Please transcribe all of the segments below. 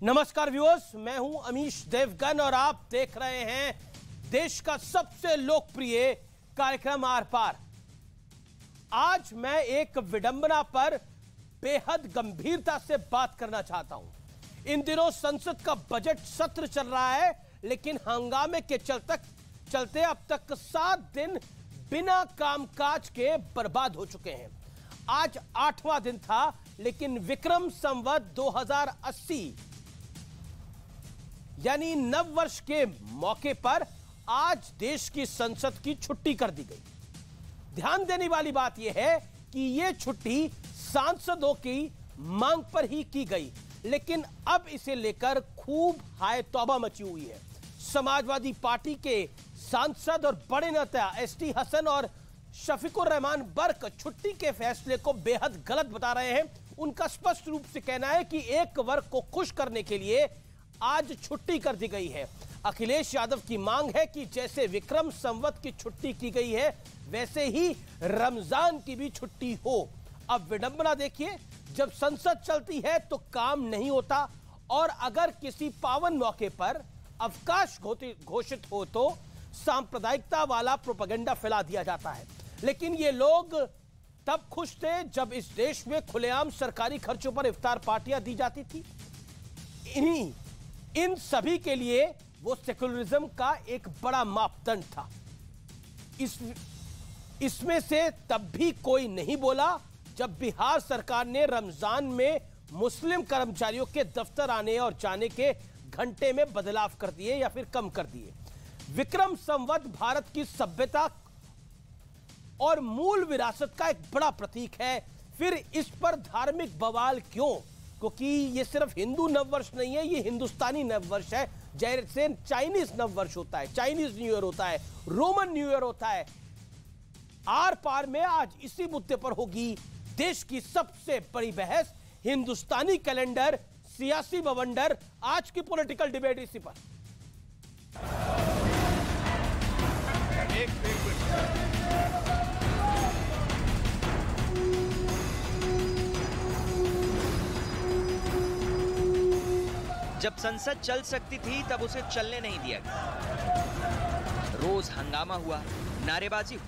नमस्कार व्यूअर्स, मैं हूं अमीश देवगन और आप देख रहे हैं देश का सबसे लोकप्रिय कार्यक्रम आर पार। आज मैं एक विडंबना पर बेहद गंभीरता से बात करना चाहता हूं। इन दिनों संसद का बजट सत्र चल रहा है, लेकिन हंगामे के चलते अब तक 7 दिन बिना कामकाज के बर्बाद हो चुके हैं। आज 8वां दिन था, लेकिन विक्रम संवत 2080 यानी नव वर्ष के मौके पर आज देश की संसद की छुट्टी कर दी गई। ध्यान देने वाली बात यह है कि यह छुट्टी सांसदों की मांग पर ही की गई, लेकिन अब इसे लेकर खूब हाय तौबा मची हुई है। समाजवादी पार्टी के सांसद और बड़े नेता एसटी हसन और शफीकुर रहमान बर्क छुट्टी के फैसले को बेहद गलत बता रहे हैं। उनका स्पष्ट रूप से कहना है कि एक वर्ग को खुश करने के लिए आज छुट्टी कर दी गई है। अखिलेश यादव की मांग है कि जैसे विक्रम संवत की छुट्टी की गई है, वैसे ही रमजान की भी छुट्टी हो। अब विडंबना देखिए, जब संसद चलती है तो काम नहीं होता, और अगर किसी पावन मौके पर अवकाश घोषित हो तो सांप्रदायिकता वाला प्रोपेगेंडा फैला दिया जाता है। लेकिन ये लोग तब खुश थे जब इस देश में खुलेआम सरकारी खर्चों पर इफ्तार पार्टियां दी जाती थी। इन सभी के लिए वो सेकुलरिज्म का एक बड़ा मापदंड था। इसमें से तब भी कोई नहीं बोला जब बिहार सरकार ने रमजान में मुस्लिम कर्मचारियों के दफ्तर आने और जाने के घंटे में बदलाव कर दिए या फिर कम कर दिए। विक्रम संवत भारत की सभ्यता और मूल विरासत का एक बड़ा प्रतीक है। फिर इस पर धार्मिक बवाल क्यों? क्योंकि ये सिर्फ हिंदू नववर्ष नहीं है, ये हिंदुस्तानी नववर्ष है। जैसे चाइनीज नववर्ष होता है, चाइनीज न्यू ईयर होता है, रोमन न्यू ईयर होता है। आर पार में आज इसी मुद्दे पर होगी देश की सबसे बड़ी बहस। हिंदुस्तानी कैलेंडर, सियासी बवंडर, आज की पॉलिटिकल डिबेट इसी पर। जब संसद चल सकती थी तब उसे चलने नहीं दिया गया। रोज हंगामा हुआ, नारेबाजी हुई।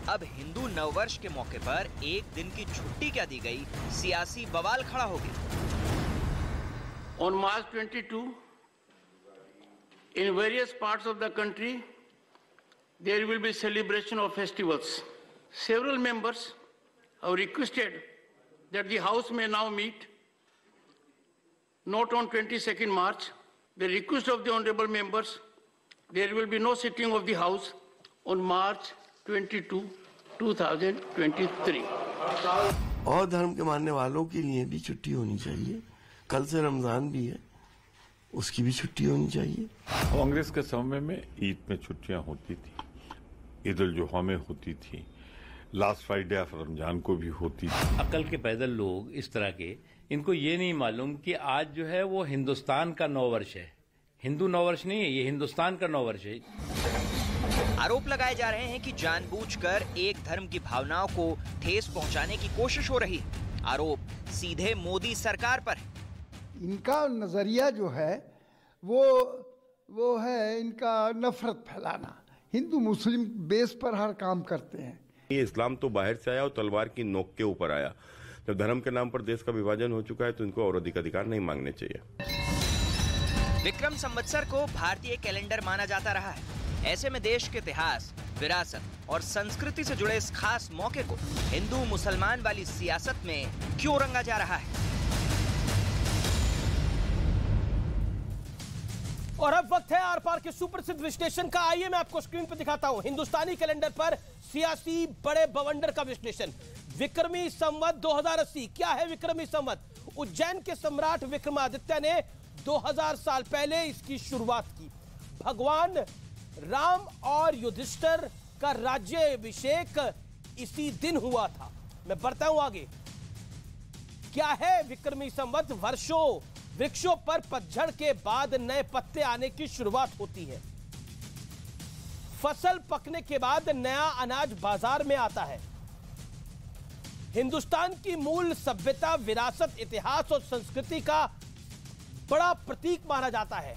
अब हिंदू नववर्ष के मौके पर एक दिन की छुट्टी क्या दी गई, सियासी बवाल खड़ा हो गया। On March 22, in various parts of the country, there will be celebration of festivals. Several members have requested that the House may now meet, not on 22nd March. The request of the honorable members, there will be no sitting of the House on March 22, 2023. और धर्म के मानने वालों के लिए भी छुट्टी होनी चाहिए। कल से रमजान भी है, उसकी भी छुट्टी होनी चाहिए। कांग्रेस के समय में ईद में छुट्टियां होती थी, ईद उल जुहा में होती थी, लास्ट फ्राइडे ऑफ रमजान को भी होती थी। अकल के पैदल लोग इस तरह के, इनको ये नहीं मालूम कि आज जो है वो हिंदुस्तान का नववर्ष है, हिंदू नववर्ष नहीं है, ये हिंदुस्तान का नववर्ष है। आरोप लगाए जा रहे हैं कि जानबूझकर एक धर्म की भावनाओं को ठेस पहुंचाने की कोशिश हो रही है। आरोप सीधे मोदी सरकार पर है। इनका नजरिया जो है वो है इनका नफरत फैलाना। हिंदू मुस्लिम बेस पर हर काम करते हैं। ये इस्लाम तो बाहर से आया और तलवार की नोक के ऊपर आया। जब धर्म के नाम पर देश का विभाजन हो चुका है तो इनको और अधिक अधिकार नहीं मांगने चाहिए। विक्रम संवत्सर को भारतीय कैलेंडर माना जाता रहा है। ऐसे में देश के इतिहास, विरासत और संस्कृति से जुड़े इस खास मौके को हिंदू मुसलमान वाली सियासत में क्यों रंगा जा रहा है? और अब वक्त है आर पार के सुप्रसिद्ध विश्लेषण का। आइए मैं आपको स्क्रीन पर दिखाता हूं हिंदुस्तानी कैलेंडर पर सियासी बड़े बवंडर का विश्लेषण। विक्रमी संवत 2080। क्या है विक्रमी संवत? उज्जैन के सम्राट विक्रमादित्य ने 2000 साल पहले इसकी शुरुआत की। भगवान राम और युधिष्ठिर का राज्याभिषेक इसी दिन हुआ था। मैं बढ़ता हूं आगे। क्या है विक्रमी संवत? वर्षों वृक्षों पर पतझड़ के बाद नए पत्ते आने की शुरुआत होती है। फसल पकने के बाद नया अनाज बाजार में आता है। हिंदुस्तान की मूल सभ्यता, विरासत, इतिहास और संस्कृति का बड़ा प्रतीक माना जाता है।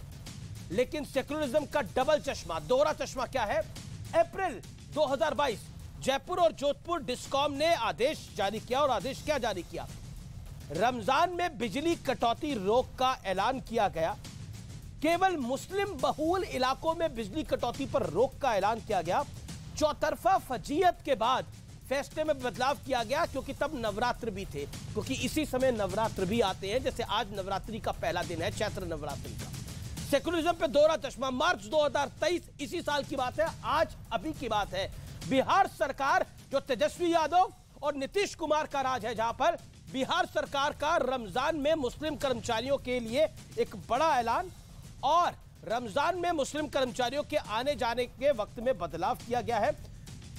लेकिन सेकुलरिज्म का डबल चश्मा, दोहरा चश्मा क्या है? अप्रैल 2022 जयपुर और जोधपुर डिस्कॉम ने आदेश जारी किया। और आदेश क्या जारी किया? रमजान में बिजली कटौती रोक का ऐलान किया गया। केवल मुस्लिम बहुल इलाकों में बिजली कटौती पर रोक का ऐलान किया गया। चौतरफा फजीयत के बाद फैसले में बदलाव किया गया, क्योंकि तब नवरात्र भी थे, क्योंकि इसी समय नवरात्र भी आते हैं। जैसे आज नवरात्रि का पहला दिन है, चैत्र नवरात्रि का। सेकुलरिज्म पे दोहरा चश्मा, मार्च 2023 इसी साल की बात है, आज अभी की बात है। बिहार सरकार, जो तेजस्वी यादव और नीतीश कुमार का राज है, जहां पर बिहार सरकार का रमजान में मुस्लिम कर्मचारियों के लिए एक बड़ा ऐलान, और रमजान में मुस्लिम कर्मचारियों के आने जाने के वक्त में बदलाव किया गया है।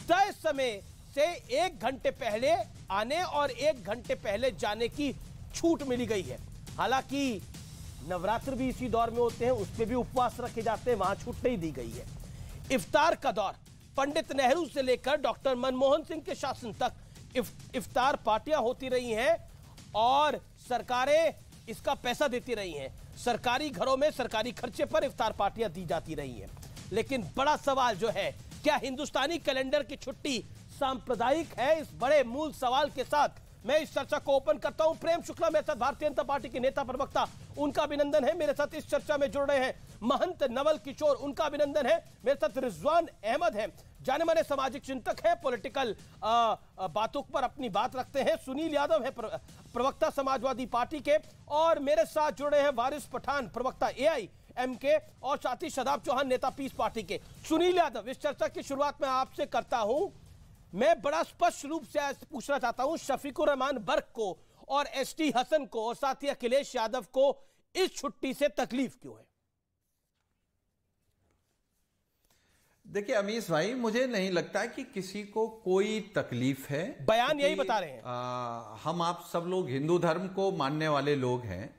तय समय से 1 घंटे पहले आने और 1 घंटे पहले जाने की छूट मिली गई है। हालांकि नवरात्र भी इसी दौर में होते हैं, उस पर भी उपवास रखे जाते हैं, वहां छूट नहीं दी गई है। इफ्तार का दौर, पंडित नेहरू से लेकर डॉक्टर मनमोहन सिंह के शासन तक इफ्तार पार्टियां होती रही हैं और सरकारें इसका पैसा देती रही हैं। सरकारी घरों में सरकारी खर्चे पर इफ्तार पार्टियां दी जाती रही हैं। लेकिन बड़ा सवाल जो है, क्या हिंदुस्तानी कैलेंडर की छुट्टी सांप्रदायिक है? इस बड़े मूल सवाल के साथ मैं इस चर्चा को ओपन करता हूं। प्रेम शुक्ला मेरे साथ, भारतीय जनता पार्टी के नेता प्रवक्ता, उनका अभिनंदन है। मेरे साथ इस चर्चा में जुड़ रहे हैं महंत नवल किशोर, उनका अभिनंदन है। मेरे साथ रिजवान अहमद हैं, जाने माने सामाजिक चिंतक है, पॉलिटिकल बातों पर अपनी बात रखते हैं। सुनील यादव है, प्रवक्ता समाजवादी पार्टी के, और मेरे साथ जुड़े हैं वारिस पठान, प्रवक्ता AIMK, और साथ ही शादाब चौहान, नेता पीस पार्टी के। सुनील यादव, इस चर्चा की शुरुआत में आपसे करता हूं। मैं बड़ा स्पष्ट रूप से पूछना चाहता हूं, शफीकुर रहमान बर्क को और ST हसन को और साथ ही अखिलेश यादव को इस छुट्टी से तकलीफ क्यों है? देखिए अमीश भाई, मुझे नहीं लगता कि किसी को कोई तकलीफ है। बयान यही बता रहे हैं। हम आप सब लोग हिंदू धर्म को मानने वाले लोग हैं,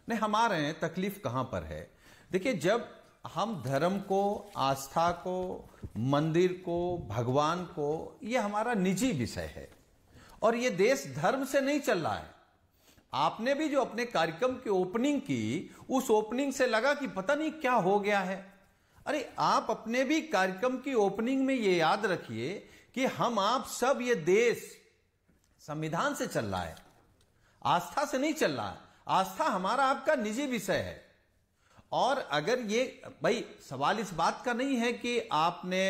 नहीं हमारे हैं, तकलीफ कहां पर है? देखिए, जब हम धर्म को, आस्था को, मंदिर को, भगवान को, ये हमारा निजी विषय है और ये देश धर्म से नहीं चल रहा है। आपने भी जो अपने कार्यक्रम की ओपनिंग की, उस ओपनिंग से लगा कि पता नहीं क्या हो गया है। अरे आप अपने भी कार्यक्रम की ओपनिंग में ये याद रखिए कि हम आप सब, ये देश संविधान से चल रहा है, आस्था से नहीं चल रहा है। आस्था हमारा आपका निजी विषय है। और अगर ये भाई, सवाल इस बात का नहीं है कि आपने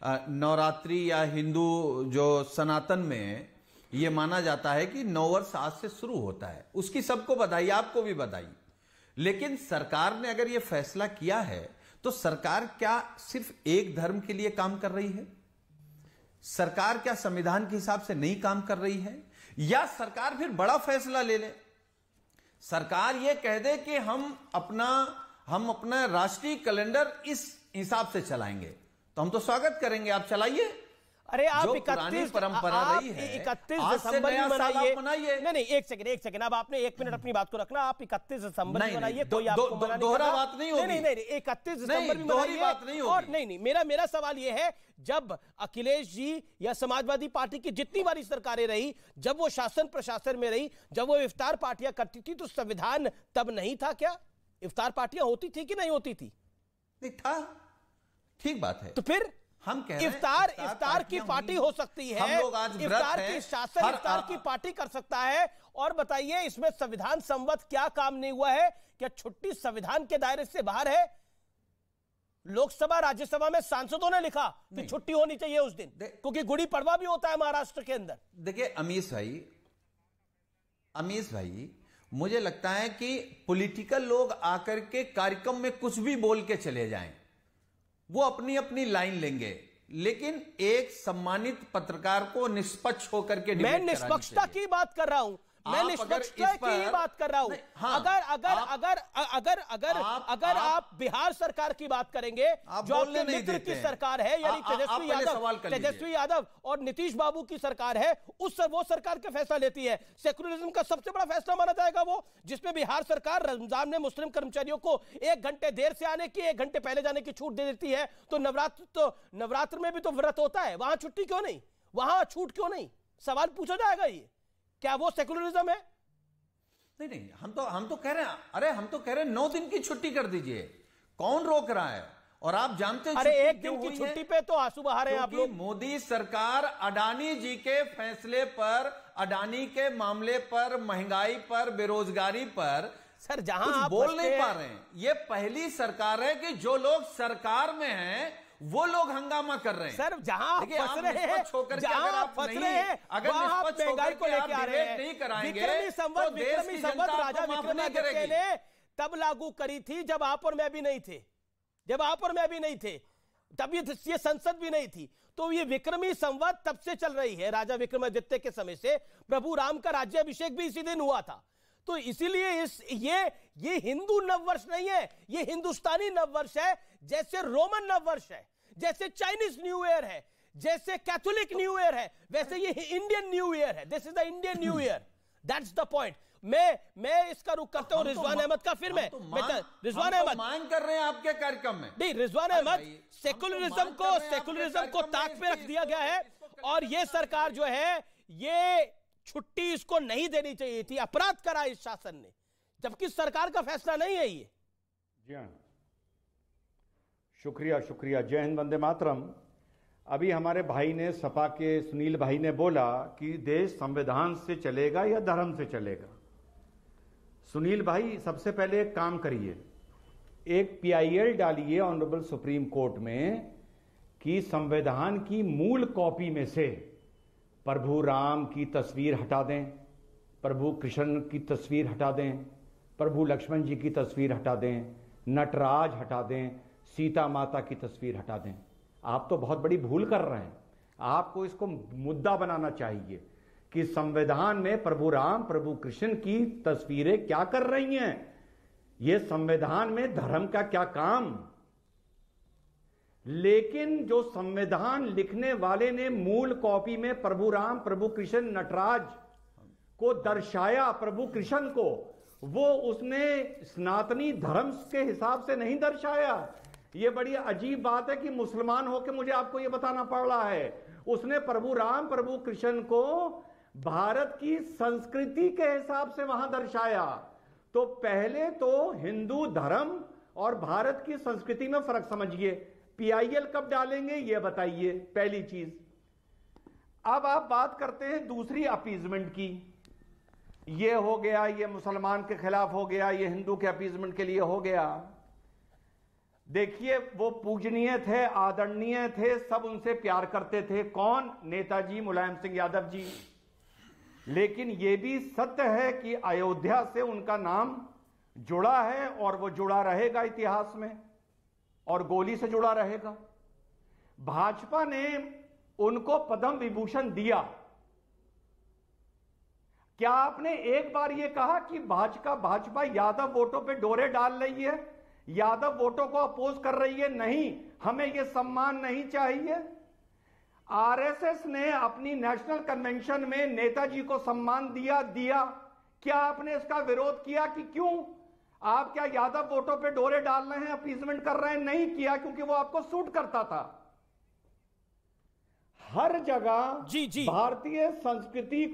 नवरात्रि या हिंदू जो सनातन में ये माना जाता है कि नववर्ष आज से शुरू होता है, उसकी सबको बधाई, आपको भी बधाई। लेकिन सरकार ने अगर ये फैसला किया है तो सरकार क्या सिर्फ एक धर्म के लिए काम कर रही है? सरकार क्या संविधान के हिसाब से नहीं काम कर रही है? या सरकार फिर बड़ा फैसला ले ले, सरकार ये कह दे कि हम अपना राष्ट्रीय कैलेंडर इस हिसाब से चलाएंगे, तो हम तो स्वागत करेंगे, आप चलाइए। अरे आप जो 31 परंपरा रही है, 31 आज से दिसंबर नया में साल आप मनाइए। मनाइए। नहीं, एक सेकंड, अब आपने 1 मिनट अपनी बात को रखना। आप 31 दिसंबर में मनाइए, कोई आपको मना नहीं दोहरा कर रहा। बात नहीं होगी। नहीं, 31 दिसंबर में दोहरी मनाइए। बात नहीं होगी। और नहीं, मेरा सवाल यह है, जब अखिलेश जी या समाजवादी पार्टी की जितनी बारी सरकारें रही, जब वो शासन प्रशासन में रही, जब वो इफ्तार पार्टियां करती थी, तो संविधान तब नहीं था क्या? इफ्तार पार्टियां होती थी कि नहीं होती थी? नहीं था, ठीक बात है। तो फिर हम कह रहे हैं इफ्तार की पार्टी हो सकती है, हम लोग आज इफ्तार की शासन इफ्तार की पार्टी कर सकता है। और बताइए, इसमें संविधान सम्मत क्या काम नहीं हुआ है? क्या छुट्टी संविधान के दायरे से बाहर है? लोकसभा राज्यसभा में सांसदों ने लिखा कि छुट्टी होनी चाहिए उस दिन, क्योंकि गुड़ी पड़वा भी होता है महाराष्ट्र के अंदर। देखिए अमीश भाई, मुझे लगता है कि पॉलिटिकल लोग आकर के कार्यक्रम में कुछ भी बोल के चले जाएं, वो अपनी अपनी लाइन लेंगे, लेकिन एक सम्मानित पत्रकार को निष्पक्ष होकर के मैं निष्पक्षता की बात कर रहा हूं, मैं निष्पक्षता की ही बात कर रहा हूं। अगर आप बिहार सरकार की बात करेंगे, जो आपके मित्र की सरकार है, यानी तेजस्वी यादव और नीतीश बाबू की सरकार है, वो सरकार के फैसला लेती है। सेकुलरिज्म का सबसे बड़ा फैसला माना जाएगा वो, जिसमें बिहार सरकार रमजान में मुस्लिम कर्मचारियों को 1 घंटे देर से आने की, 1 घंटे पहले जाने की छूट दे देती है। तो नवरात्र में भी तो व्रत होता है, वहां छुट्टी क्यों नहीं? वहां छूट क्यों नहीं? सवाल पूछा जाएगा ये क्या वो सेकुलरिज्म है? नहीं, हम तो कह रहे हैं, अरे हम तो कह रहे हैं 9 दिन की छुट्टी कर दीजिए, कौन रोक रहा है? और आप जानते हैं अरे एक दिन की छुट्टी पे तो आंसू बहा रहे हैं आप लोग। मोदी सरकार अडानी जी के फैसले पर, अडानी के मामले पर, महंगाई पर, बेरोजगारी पर सर जहां कुछ आप बोल नहीं पा रहे हैं। ये पहली सरकार है कि जो लोग सरकार में हैं वो लोग हंगामा कर रहे हैं। सर जहां आप फंस रहे हैं, जहां आप फंस रहे हैं, अगर वहां आप महंगाई को लेकर आ रहे हैं। नहीं कराएंगे विक्रमी संवत राजा विक्रमादित्य ने तब लागू करी थी जब आप और मैं भी नहीं थे, तब ये संसद भी नहीं थी। तो ये विक्रमी संवत तब से चल रही है, राजा विक्रमादित्य के समय से। प्रभु राम का राज्याभिषेक भी इसी दिन हुआ था। तो इसीलिए ये हिंदू नववर्ष नहीं है, ये हिंदुस्तानी नववर्ष है। जैसे रोमन नववर्ष है, जैसे चाइनीज न्यू ईयर है, जैसे कैथोलिक न्यू ईयर है, वैसे ये इंडियन न्यू ईयर है। This is the Indian new year, that's the point. मैं इसका रुख करता हूं रिजवान अहमद का। फिर रिजवान अहमद मांग कर रहे हैं आपके कार्यक्रम में। नहीं, रिजवान अहमद, सेकुलरिज्म को ताक पे रख दिया गया है। और ये सरकार जो है, ये छुट्टी इसको नहीं देनी चाहिए थी, अपराध करा इस शासन ने, जबकि सरकार का फैसला नहीं है ये। जी हाँ, शुक्रिया। जय हिंद, वंदे मातरम। अभी हमारे भाई ने, सपा के सुनील भाई ने बोला कि देश संविधान से चलेगा या धर्म से चलेगा। सुनील भाई, सबसे पहले एक काम करिए, एक PIL डालिए ऑनरेबल सुप्रीम कोर्ट में कि संविधान की मूल कॉपी में से प्रभु राम की तस्वीर हटा दें, प्रभु कृष्ण की तस्वीर हटा दें, प्रभु लक्ष्मण जी की तस्वीर हटा दें, नटराज हटा दें, सीता माता की तस्वीर हटा दें। आप तो बहुत बड़ी भूल कर रहे हैं। आपको इसको मुद्दा बनाना चाहिए कि संविधान में प्रभु राम, प्रभु कृष्ण की तस्वीरें क्या कर रही हैं, यह संविधान में धर्म का क्या काम। लेकिन जो संविधान लिखने वाले ने मूल कॉपी में प्रभु राम, प्रभु कृष्ण, नटराज को दर्शाया, प्रभु कृष्ण को, वो उसने सनातनी धर्म के हिसाब से नहीं दर्शाया। ये बड़ी अजीब बात है कि मुसलमान होकर मुझे आपको ये बताना पड़ रहा है। उसने प्रभु राम, प्रभु कृष्ण को भारत की संस्कृति के हिसाब से वहां दर्शाया। तो पहले तो हिंदू धर्म और भारत की संस्कृति में फर्क समझिए। PIL कब डालेंगे ये बताइए, पहली चीज। अब आप बात करते हैं दूसरी अपीजमेंट की। ये हो गया, ये मुसलमान के खिलाफ हो गया, ये हिंदू के अपीजमेंट के लिए हो गया। देखिए, वो पूजनीय थे, आदरणीय थे, सब उनसे प्यार करते थे। कौन? नेताजी मुलायम सिंह यादव जी। लेकिन यह भी सत्य है कि अयोध्या से उनका नाम जुड़ा है और वो जुड़ा रहेगा इतिहास में, और गोली से जुड़ा रहेगा। भाजपा ने उनको पद्म विभूषण दिया। क्या आपने एक बार यह कहा कि भाजपा यादव वोटों पे डोरे डाल रही है, यादव वोटों को अपोज कर रही है? नहीं, हमें यह सम्मान नहीं चाहिए। RSS ने अपनी नेशनल कन्वेंशन में नेताजी को सम्मान दिया। क्या आपने इसका विरोध किया कि क्यों? आप क्या यादव वोटों पे डोरे डाल रहे हैं, अपीजमेंट कर रहे हैं? नहीं किया, क्योंकि वो आपको सूट करता था। हर जगह जी भारतीय संस्कृति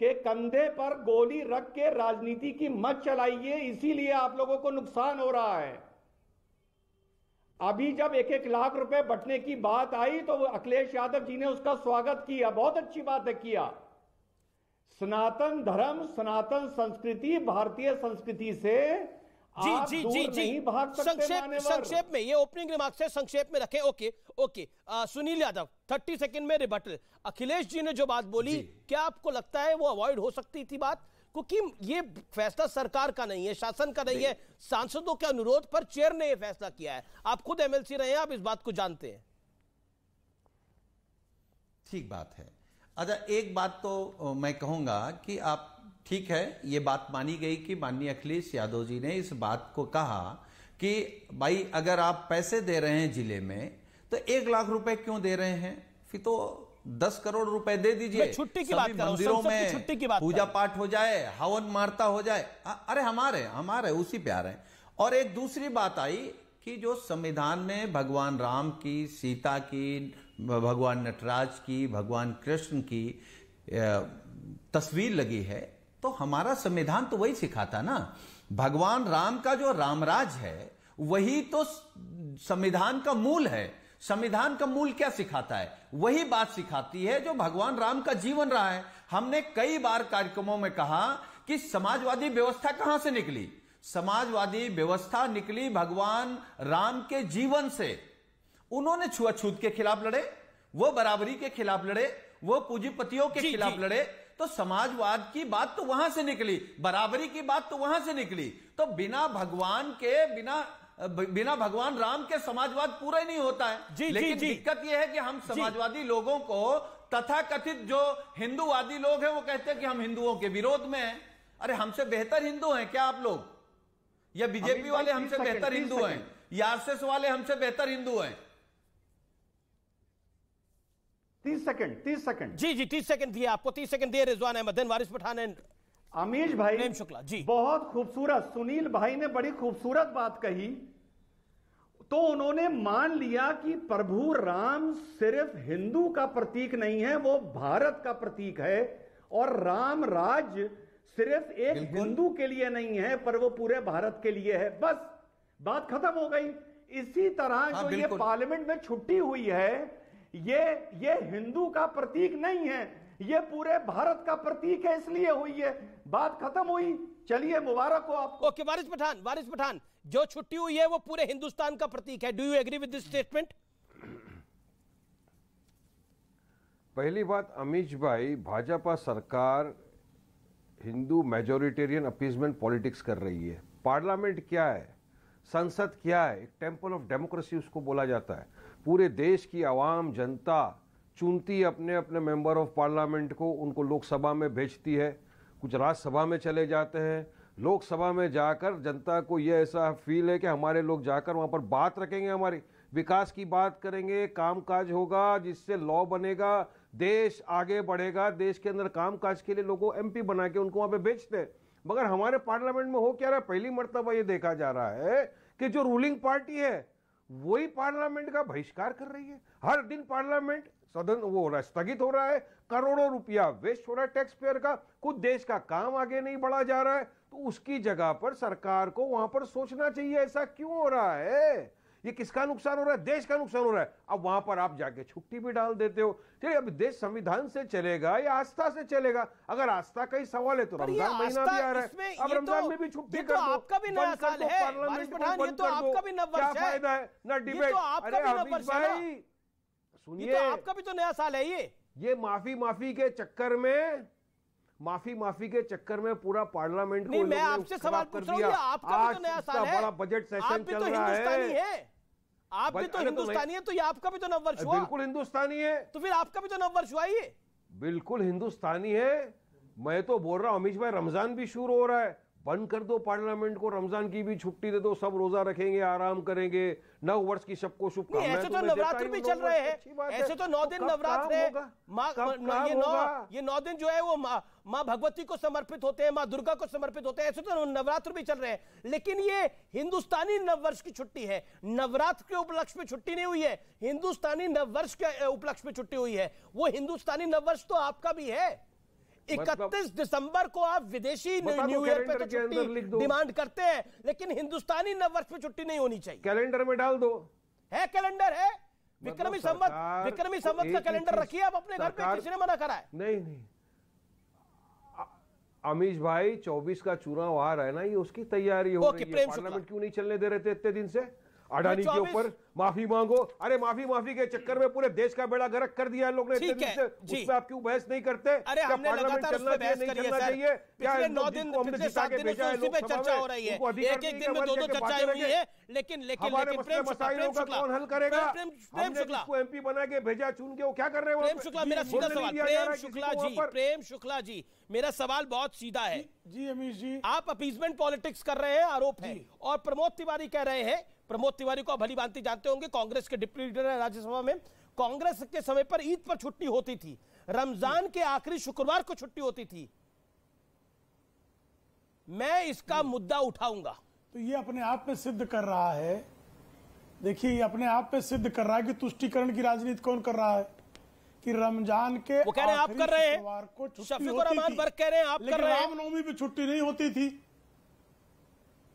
के कंधे पर गोली रख के राजनीति की मत चलाइए, इसीलिए आप लोगों को नुकसान हो रहा है। अभी जब 1-1 लाख रुपए बंटने की बात आई तो अखिलेश यादव जी ने उसका स्वागत किया, बहुत अच्छी बात है, किया। सनातन धर्म, सनातन संस्कृति, भारतीय संस्कृति से जी नहीं भाग सकते। संक्षेप में, ये ओपनिंग रिमार्क्स है, संक्षेप में रखें। ओके। सुनील यादव, 30 सेकंड में रिबटल। अखिलेश जी ने जो बात बोली, क्या आपको लगता है वो अवॉइड हो सकती थी बात? क्योंकि ये फैसला सरकार का नहीं है, शासन का नहीं है, सांसदों के अनुरोध पर चेयर ने यह फैसला किया है। आप खुद MLC रहे हैं, आप इस बात को जानते हैं। ठीक बात है। अच्छा, एक बात तो मैं कहूंगा कि आप, ठीक है, ये बात मानी गई कि माननीय अखिलेश यादव जी ने इस बात को कहा कि भाई अगर आप पैसे दे रहे हैं जिले में तो 1 लाख रुपए क्यों दे रहे हैं, फिर तो 10 करोड़ रुपए दे दीजिए। छुट्टी की बात कर रहा हूं, मंदिरों में छुट्टी की बात, पूजा पाठ हो जाए, हवन मारता हो जाए। अरे हमारे उसी प्यार है। और एक दूसरी बात आई कि जो संविधान में भगवान राम की, सीता की, भगवान नटराज की, भगवान कृष्ण की तस्वीर लगी है, तो हमारा संविधान तो वही सिखाता ना। भगवान राम का जो रामराज है वही तो संविधान का मूल है। संविधान का मूल क्या सिखाता है? वही बात सिखाती है जो भगवान राम का जीवन रहा है। हमने कई बार कार्यक्रमों में कहा कि समाजवादी व्यवस्था कहां से निकली? समाजवादी व्यवस्था निकली भगवान राम के जीवन से। उन्होंने छुआछूत के खिलाफ लड़े, वो बराबरी के खिलाफ लड़े, वो पूंजीपतियों के खिलाफ लड़े। तो समाजवाद की बात तो वहां से निकली, बराबरी की बात तो वहां से निकली। तो बिना भगवान राम के समाजवाद पूरा ही नहीं होता है। लेकिन दिक्कत यह है कि हम समाजवादी लोगों को तथाकथित जो हिंदूवादी लोग हैं वो कहते हैं कि हम हिंदुओं के विरोध में हैं। अरे हमसे बेहतर हिंदू हैं क्या आप लोग? या बीजेपी वाले हमसे बेहतर हिंदू हैं? या आरएसएस वाले हमसे बेहतर हिंदू हैं? 30 सेकंड जी 30 सेकंड दिए आपको, 30 सेकंड दिए रिजवान अहमद, वारिस पठान एंड अमीश भाई, प्रेम शुक्ला जी। बहुत खूबसूरत, सुनील भाई ने बड़ी खूबसूरत बात कही। तो उन्होंने मान लिया कि प्रभु राम सिर्फ हिंदू का प्रतीक नहीं है, वो भारत का प्रतीक है। और राम राज्य सिर्फ एक हिंदू के लिए नहीं है, पर वो पूरे भारत के लिए है। बस बात खत्म हो गई। इसी तरह जो ये पार्लियामेंट में छुट्टी हुई है, ये हिंदू का प्रतीक नहीं है, ये पूरे भारत का प्रतीक है, इसलिए हुई है। बात खत्म हुई। चलिए, मुबारक हो आपको। ओके, वारिस पठान, जो छुट्टी हुई है वो पूरे हिंदुस्तान का प्रतीक है। Do you agree with this statement? पहली बात, अमीश भाई, भाजपा सरकार हिंदू मेजोरिटेरियन अपीजमेंट पॉलिटिक्स कर रही है। पार्लियामेंट क्या है, संसद क्या है? एक टेंपल ऑफ डेमोक्रेसी उसको बोला जाता है। पूरे देश की आवाम, जनता चुनती है अपने अपने मेंबर ऑफ पार्लियामेंट को, उनको लोकसभा में भेजती है, कुछ राज्यसभा में चले जाते हैं। लोकसभा में जाकर जनता को ये ऐसा फील है कि हमारे लोग जाकर वहाँ पर बात रखेंगे, हमारी विकास की बात करेंगे, कामकाज होगा जिससे लॉ बनेगा, देश आगे बढ़ेगा। देश के अंदर कामकाज के लिए लोगों एमपी बना के उनको वहाँ पे भेजते हैं। मगर हमारे पार्लियामेंट में हो क्या रहा है? पहली मर्तबा ये देखा जा रहा है कि जो रूलिंग पार्टी है वही पार्लियामेंट का बहिष्कार कर रही है। हर दिन पार्लियामेंट सदन वो हो रहा है, स्थगित हो रहा है, करोड़ों रुपया वेस्ट हो रहा है टैक्स पेयर का, खुद देश का काम आगे नहीं बढ़ा जा रहा है। तो उसकी जगह पर सरकार को वहां पर सोचना चाहिए ऐसा क्यों हो रहा है, ये किसका नुकसान हो रहा है? देश का नुकसान हो रहा है। अब वहां पर आप जाके छुट्टी भी डाल देते हो। ठीक, अब देश संविधान से चलेगा या आस्था से चलेगा? अगर आस्था का ही सवाल है तो रमजान महीना भी आ रहा है, अब रमजान में भी छुट्टी कर दो, आपका भी नया साल है, पार्लियामेंट को बंद तो आपका भी कर दो, क्या फायदा है? ना डिबेट। अरे हमीद भाई सुनिए, आपका भी तो नया साल है। ये माफी के चक्कर में पूरा पार्लियामेंट को मैं आपसे सवाल पूछ रहा हूं, आपका भी तो नया साल है, बड़ा बजट सेशन चल रहा है, आप भी तो हिंदुस्तानी है, तो ये आपका भी तो नववर्ष हुआ। बिल्कुल हिंदुस्तानी है, तो फिर आपका भी तो नववर्ष हुआ। ये बिल्कुल हिंदुस्तानी है। मैं तो बोल रहा हूं अमीश भाई, रमजान भी शुरू हो रहा है, बंद कर दो पार्लियामेंट को, रमजान की भी छुट्टी दे दो, सब रोजा रखेंगे, आराम करेंगे, नव वर्ष की सबको शुभकामनाएं। ऐसे तो नवरात्र भी चल रहे हैं, ऐसे तो 9 दिन नवरात्र है। ये 9 दिन जो है वो माँ भगवती को समर्पित होते हैं, माँ दुर्गा को समर्पित होते हैं। ऐसे तो नवरात्र भी चल रहे हैं। लेकिन ये हिंदुस्तानी नववर्ष की छुट्टी है, नवरात्र के उपलक्ष्य में छुट्टी नहीं हुई है, हिंदुस्तानी नववर्ष के उपलक्ष्य में छुट्टी हुई है। वो हिंदुस्तानी नववर्ष तो आपका भी है। 31 दिसंबर को आप विदेशी न्यू ईयर पे तो छुट्टी डिमांड करते हैं, लेकिन हिंदुस्तानी नववर्ष पे छुट्टी नहीं होनी चाहिए। कैलेंडर में डाल दो। है कैलेंडर है, विक्रमी संवत का कैलेंडर रखिए आप अपने घर पे, किसी ने मना करा है? नहीं अमीश भाई, 24 का चुनाव आ रहा है ना, ये उसकी तैयारी हो रही है। पार्लियामेंट क्यों नहीं चलने दे रहे थे इतने दिन से? अडानी के ऊपर माफी मांगो। अरे माफी के चक्कर में पूरे देश का बेड़ा गर्क कर दिया है लोग ने इतने दिन से, उस पे आप क्यों बहस नहीं करते? अरे हमने लगातार उस पे बहस करी है सर। पिछले 9 दिन, पिछले 7 दिनों से उसी पे चर्चा हो रही है। एक दिन में 2 चर्चाएं हुई है। लेकिन प्रेम शुक्ला कौन हल करेगा? प्रेम शुक्ला को एमपी बना के भेजा, चुन के, वो क्या कर रहे हैं? प्रेम शुक्ला, मेरा सीधा सवाल, प्रेम शुक्ला जी, मेरा सवाल बहुत सीधा है। जी अमीश जी, आप अपीजमेंट पॉलिटिक्स कर रहे हैं, आरोप है, और प्रमोद तिवारी कह रहे हैं, प्रमोद तिवारी को भली भांति जानते होंगे, कांग्रेस के डिप्टी लीडर है राज्यसभा में। कांग्रेस के समय पर ईद पर छुट्टी होती थी, रमजान के आखिरी शुक्रवार को छुट्टी होती थी। मैं इसका मुद्दा उठाऊंगा। तो ये अपने आप में सिद्ध कर रहा है, देखिए ये अपने आप में सिद्ध कर रहा है कि तुष्टीकरण की राजनीति कौन कर रहा है। कि रमजान के वो कह रहे हैं आप कर रहे हैं, शुक्रवार को छुट्टी शफीकुर होती रहमान थी, बर्क कह रहे हैं आप कर रहे हैं। रामनवमी पे छुट्टी नहीं होती थी।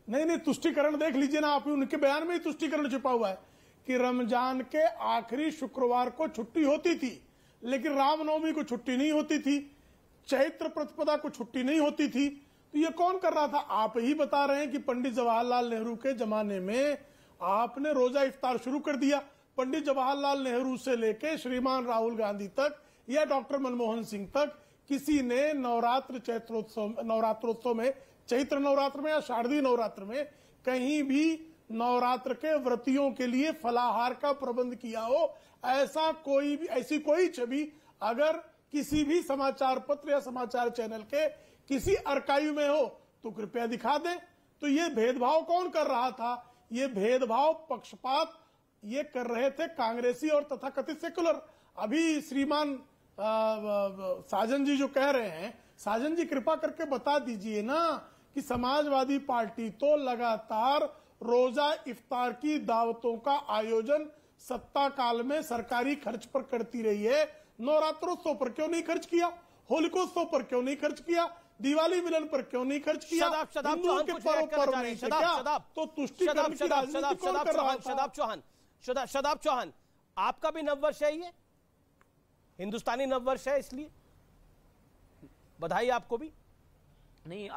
नहीं, तुष्टिकरण देख लीजिए ना आप, उनके बयान में ही तुष्टिकरण छिपा हुआ है कि रमजान के आखिरी शुक्रवार को छुट्टी होती थी, लेकिन रामनवमी को छुट्टी नहीं होती थी, चैत्र प्रतिपदा को छुट्टी नहीं होती थी। तो ये कौन कर रहा था? आप ही बता रहे हैं कि पंडित जवाहरलाल नेहरू के जमाने में आपने रोजा इफ्तार शुरू कर दिया। पंडित जवाहरलाल नेहरू से लेके श्रीमान राहुल गांधी तक या डॉक्टर मनमोहन सिंह तक किसी ने नवरात्रोत्सव में, चैत्र नवरात्र में या शारदीय नवरात्र में कहीं भी नवरात्र के व्रतियों के लिए फलाहार का प्रबंध किया हो, ऐसी कोई छवि अगर किसी भी समाचार पत्र या समाचार चैनल के किसी आर्काइव में हो तो कृपया दिखा दें। तो ये भेदभाव कौन कर रहा था? ये भेदभाव, पक्षपात ये कर रहे थे कांग्रेसी और तथाकथित सेकुलर। अभी श्रीमान साजन जी जो कह रहे हैं, साजन जी कृपा करके बता दीजिए ना कि समाजवादी पार्टी तो लगातार रोजा इफ्तार की दावतों का आयोजन सत्ता काल में सरकारी खर्च पर करती रही है। नवरात्रोत्सव पर क्यों नहीं खर्च किया? होलिकोत्सव पर क्यों नहीं खर्च किया? दिवाली मिलन पर क्यों नहीं खर्च किया? हिंदुओं के पर्व पर नहीं किया। तो तुष्टिकरण की राजनीति कौन कर रहा था? शदाब चौहान, आपका भी नववर्ष है, ये हिंदुस्तानी नववर्ष है, इसलिए बधाई आपको भी। नहीं,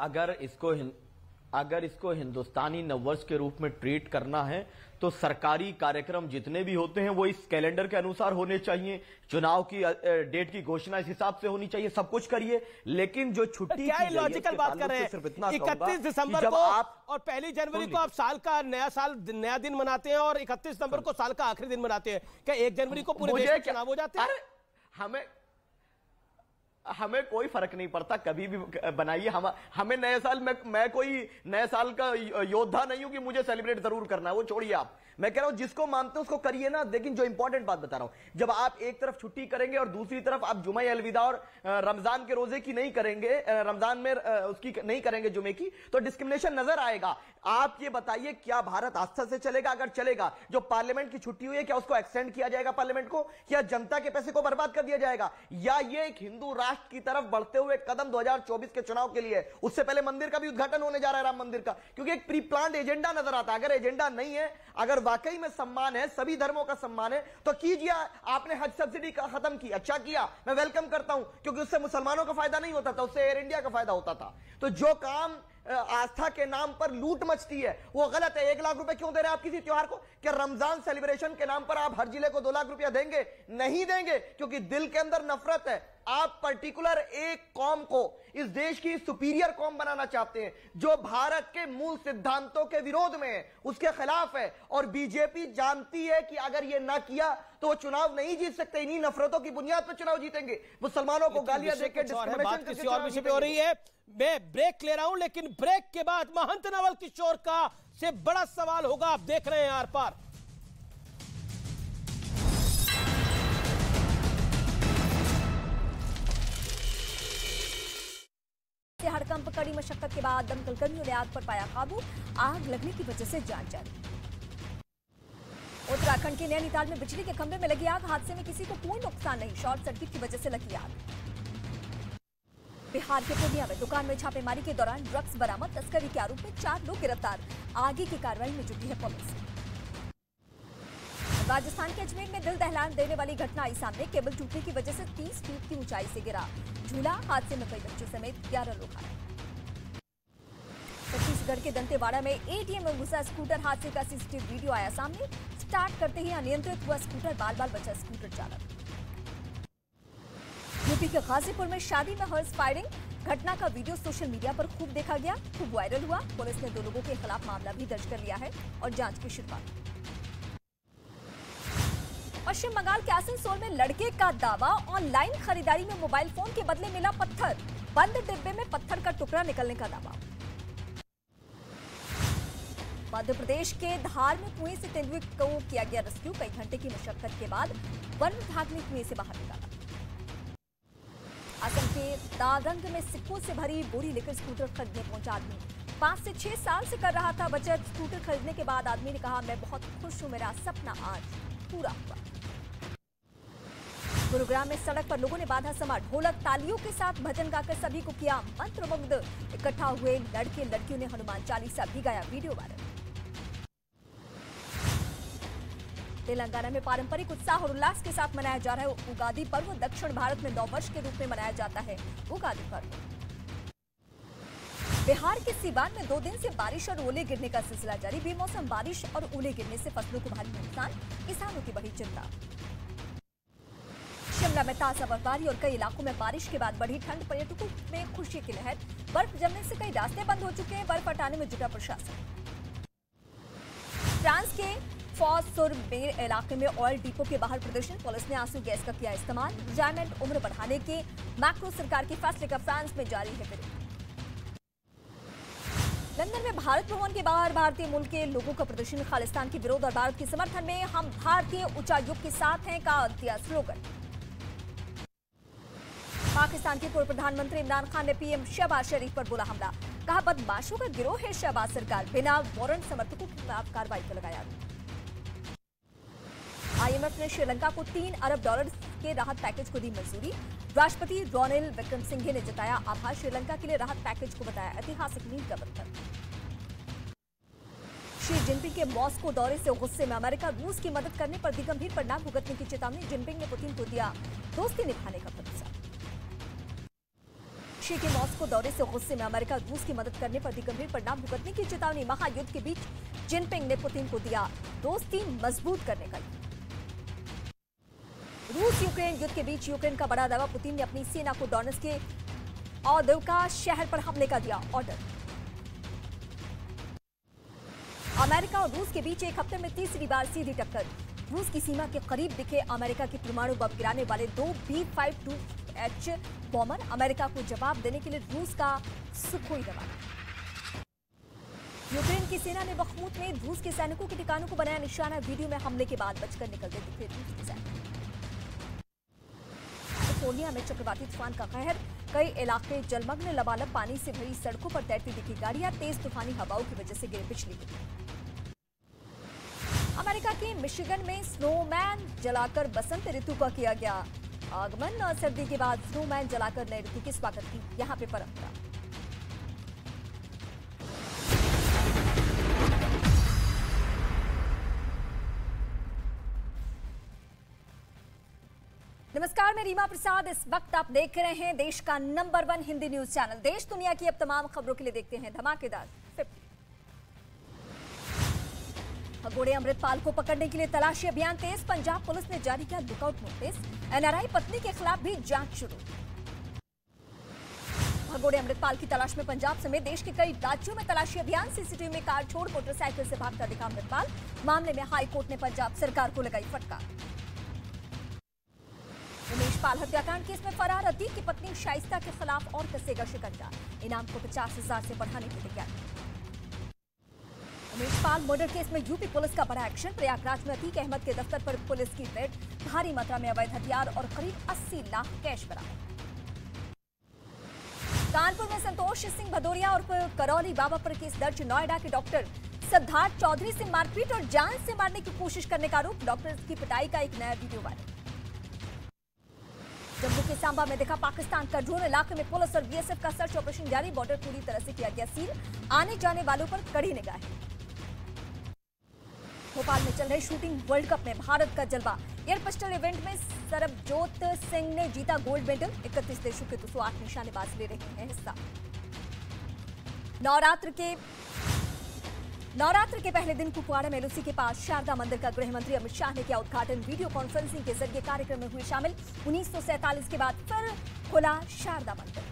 अगर इसको हिंदुस्तानी नववर्ष के रूप में ट्रीट करना है तो सरकारी कार्यक्रम जितने भी होते हैं वो इस कैलेंडर के अनुसार होने चाहिए, चुनाव की डेट की घोषणा इस हिसाब से होनी चाहिए, सब कुछ करिए। लेकिन जो छुट्टी क्या लॉजिकल बात कर रहे हैं? 31 दिसंबर को और 1 जनवरी को आप साल का नया दिन मनाते हैं और 31 दिसंबर को साल का आखिरी दिन मनाते हैं। क्या 1 जनवरी को पूरे देश में चुनाव हो जाते हैं? हमें कोई फर्क नहीं पड़ता, कभी भी बनाइए। हमें नए साल में, मैं कोई नए साल का योद्धा नहीं हूं कि मुझे सेलिब्रेट जरूर करना है, वो छोड़िए आप। मैं कह रहा हूं जिसको मानते हैं उसको करिए ना। लेकिन जो इंपॉर्टेंट बात बता रहा हूं, जब आप एक तरफ छुट्टी करेंगे और दूसरी तरफ आप जुमा अलविदा और रमजान के रोजे की नहीं करेंगे, रमजान में उसकी नहीं करेंगे जुमे की, तो डिस्क्रिमिनेशन नजर आएगा। आप ये बताइए क्या भारत आस्था से चलेगा? अगर चलेगा, जो पार्लियामेंट की छुट्टी हुई है क्या उसको एक्सटेंड किया जाएगा पार्लियामेंट को, या जनता के पैसे को बर्बाद कर दिया जाएगा, या ये एक हिंदू राष्ट्र की तरफ बढ़ते हुए कदम 2024 के चुनाव के लिए? उससे पहले मंदिर का भी उद्घाटन होने जा रहा है, राम मंदिर का, क्योंकि एक प्री प्लान्ड एजेंडा नजर आता है। अगर एजेंडा नहीं है, अगर वाकई में सम्मान है, सभी धर्मों का सम्मान है, तो कीजिए। आपने हज सब्सिडी का खत्म किया, अच्छा किया, मैं वेलकम करता हूं, क्योंकि उससे मुसलमानों का फायदा नहीं होता था, उससे एयर इंडिया का फायदा होता था। तो जो काम आस्था के नाम पर लूट मचती है वो गलत है। 1 लाख रुपए क्यों दे रहे हैं आप किसी त्योहार को? क्या रमजान सेलिब्रेशन के नाम पर आप हर जिले को 2 लाख रुपया देंगे? नहीं देंगे, क्योंकि दिल के अंदर नफरत है। आप पर्टिकुलर एक कौम को इस देश की सुपीरियर कौम बनाना चाहते हैं, जो भारत के मूल सिद्धांतों के विरोध में है, उसके खिलाफ है। और बीजेपी जानती है कि अगर ये ना किया तो वो चुनाव नहीं जीत सकते। इन्हीं नफरतों की बुनियाद पर चुनाव जीतेंगे। मुसलमानों को गालियां देकर बात किसी और विषय पे हो रही है। मैं ब्रेक ले रहा हूं, लेकिन ब्रेक के बाद महंत नवल किशोर का से बड़ा सवाल होगा। आप देख रहे हैं आर पार। हड़कंप, कड़ी मशक्कत के बाद दमकल कर्मियों ने आग पर पाया काबू। आग लगने की वजह से जान जारी। उत्तराखंड के नैनीताल में बिजली के खंभे में लगी आग। हादसे में किसी को कोई नुकसान नहीं, शॉर्ट सर्किट की वजह से लगी आग। बिहार के पूर्णिया में दुकान में छापेमारी के दौरान ड्रग्स बरामद। तस्करी के आरोप में 4 लोग गिरफ्तार। आगे की कार्रवाई में जुटी है पुलिस। राजस्थान के अजमेर में दिल दहला देने वाली घटना आई सामने। केबल टूटने की वजह से 30 फीट की ऊंचाई से गिरा झूला। हादसे में कई बच्चों समेत 11 लोग घायल। छत्तीसगढ़ के दंतेवाड़ा में एटीएम में घुसा स्कूटर हादसे का सीसीटीवी वीडियो आया सामने। स्टार्ट करते ही अनियंत्रित हुआ स्कूटर, बाल बाल बचा स्कूटर चालक। यूपी के गाजीपुर में शादी में हर्ष फायरिंग। घटना का वीडियो सोशल मीडिया पर खूब देखा गया, खूब वायरल हुआ। पुलिस ने 2 लोगों के खिलाफ मामला भी दर्ज कर लिया है और जांच की शुरुआत। पश्चिम बंगाल के आसनसोल में लड़के का दावा, ऑनलाइन खरीदारी में मोबाइल फोन के बदले मिला पत्थर। बंद डिब्बे में पत्थर का टुकड़ा निकलने का दावा। मध्य प्रदेश के धार में कुएं से तेंदुए को किया गया रेस्क्यू। कई घंटे की मशक्कत के बाद वन विभाग ने कुएं से बाहर निकाला। असम के दादंग में सिक्कों से भरी बोरी लेकर स्कूटर खरीदने पहुंचा आदमी। 5 से 6 साल से कर रहा था बचत। स्कूटर खरीदने के बाद आदमी ने कहा, मैं बहुत खुश हूं, मेरा सपना आज पूरा हुआ। गुरुग्राम में सड़क पर लोगों ने बांधा समा, ढोलक तालियों के साथ भजन गाकर सभी को किया मंत्रमुग्ध। इकट्ठा हुए लड़के लड़कियों ने हनुमान चालीसा भी गाया, वीडियो वायरल। तेलंगाना में पारंपरिक उत्साह और उल्लास के साथ मनाया जा रहा है उगादी पर्व। दक्षिण भारत में नववर्ष के रूप में मनाया जाता है उगादी पर्व। बिहार के सीवान में 2 दिन से बारिश और ओले गिरने का सिलसिला जारी। बेमौसम बारिश और ओले गिरने से फसलों को भारी नुकसान, किसानों की बड़ी चिंता। शिमला में ताजा बर्फबारी और कई इलाकों में बारिश के बाद बढ़ी ठंड, पर्यटकों में खुशी की लहर। बर्फ जमने से कई रास्ते बंद हो चुके हैं, बर्फ हटाने में जुटा प्रशासन। फ्रांस के फॉस-sur-Mer इलाके में ऑयल डिपो के बाहर प्रदर्शन, पुलिस ने आंसू गैस का किया इस्तेमाल। रिटायरमेंट उम्र बढ़ाने के मैक्रो सरकार के फैसले का फ्रांस में जारी है विरोध। लंदन में भारत भवन के बाहर भारतीय मूल के लोगों का प्रदर्शन, खालिस्तान के विरोध और भारत के समर्थन में हम भारतीय उच्चायुक्त के साथ हैं का दिया स्लोगन। पाकिस्तान के पूर्व प्रधानमंत्री इमरान खान ने पीएम शहबाज शरीफ पर बोला हमला, कहा बदमाशों का गिरोह है शहबाज सरकार, बिना वारंट समर्थकों के खिलाफ कार्रवाई को लगाया। आईएमएफ ने श्रीलंका को $3 अरब के राहत पैकेज को दी मंजूरी। राष्ट्रपति रोनिल विक्रमसिंघे ने जताया आभार, श्रीलंका के लिए राहत पैकेज को बताया ऐतिहासिक मील का पत्थर। शी जिनपिंग के मॉस्को दौरे से गुस्से में अमेरिका, रूस की मदद करने पर दी गंभीर परिणाम भुगतने की चेतावनी। जिनपिंग ने पुतिन को दिया दोस्ती निभाने का भरोसा। शी के मॉस्को दौरे से गुस्से में अमेरिका, रूस की मदद करने पर दी गंभीर परिणाम भुगतने की चेतावनी। महायुद्ध के बीच जिनपिंग ने पुतिन को दिया दोस्ती मजबूत करने का। रूस यूक्रेन युद्ध के बीच यूक्रेन का बड़ा दावा, पुतिन ने अपनी सेना को डोनेट्स्क के औद्योगिका शहर पर हमले का दिया ऑर्डर। अमेरिका और रूस के बीच एक हफ्ते में तीसरी बार सीधी टक्कर। रूस की सीमा के करीब दिखे अमेरिका के परमाणु बम गिराने वाले 2 B-52H बॉम्बर। अमेरिका को जवाब देने के लिए रूस का सुखोई रवाना। यूक्रेन की सेना ने बखमूत में रूस के सैनिकों के ठिकानों को बनाया निशाना। वीडियो में हमले के बाद बचकर निकलते दिखे रूस के सैनिक। कैलिफोर्निया में चक्रवाती तूफान का कहर, कई इलाके जलमग्न, लबालब पानी से भरी सड़कों पर तैरती दिखी गाड़ियां। तेज तूफानी हवाओं की वजह से गिरे बिजली। अमेरिका के मिशिगन में स्नोमैन जलाकर बसंत ऋतु का किया गया आगमन। और सर्दी के बाद स्नोमैन जलाकर नए ऋतु के स्वागत की यहां पे परंपरा। नमस्कार, मैं रीमा प्रसाद। इस वक्त आप देख रहे हैं देश का नंबर 1 हिंदी न्यूज चैनल। देश दुनिया की अब तमाम खबरों के लिए देखते हैं धमाकेदार 50। भगोड़े अमृतपाल को पकड़ने के लिए तलाशी अभियान तेज। पंजाब पुलिस ने जारी किया लुकआउट नोटिस। एनआरआई पत्नी के खिलाफ भी जांच शुरू। भगोड़े अमृतपाल की तलाश में पंजाब समेत देश के कई राज्यों में तलाशी अभियान। सीसीटीवी में कार छोड़ मोटरसाइकिल से भागता दिखा अमृतपाल। मामले में हाईकोर्ट ने पंजाब सरकार को लगाई फटकार। उमेश पाल हत्याकांड केस में फरार अतीक की पत्नी शाइस्ता के खिलाफ और कसेगा शिकंजा। इनाम को 50,000 से बढ़ाने की तैयारी। उमेश पाल मर्डर केस में यूपी पुलिस का बड़ा एक्शन। प्रयागराज में अतीक अहमद के दफ्तर पर पुलिस की रेड। भारी मात्रा में अवैध हथियार और करीब 80 लाख कैश बरामद। कानपुर में संतोष सिंह भदौरिया और करौली बाबा पर केस दर्ज। नोएडा के डॉक्टर सिद्धार्थ चौधरी से मारपीट और जान से मारने की कोशिश करने का आरोप। डॉक्टर की पिटाई का एक नया वीडियो वायरल। जम्मू के सांबा में देखा पाकिस्तान का ड्रोन। इलाके में पुलिस और बीएसएफ का सर्च ऑपरेशन जारी। बॉर्डर पूरी तरह से किया गया सील। आने जाने वालों पर कड़ी निगाहें। भोपाल में चल रहे शूटिंग वर्ल्ड कप में भारत का जलवा। एयर पिस्टल इवेंट में सरबजोत सिंह ने जीता गोल्ड मेडल। 31 देशों के 208 निशानेबाज ले रहे हैं हिस्सा। नवरात्र के पहले दिन कुपवाड़ा में एलओसी के पास शारदा मंदिर का गृह मंत्री अमित शाह ने किया उद्घाटन। वीडियो कॉन्फ्रेंसिंग के जरिए कार्यक्रम में हुए शामिल। 1947 के बाद फिर खुला शारदा मंदिर।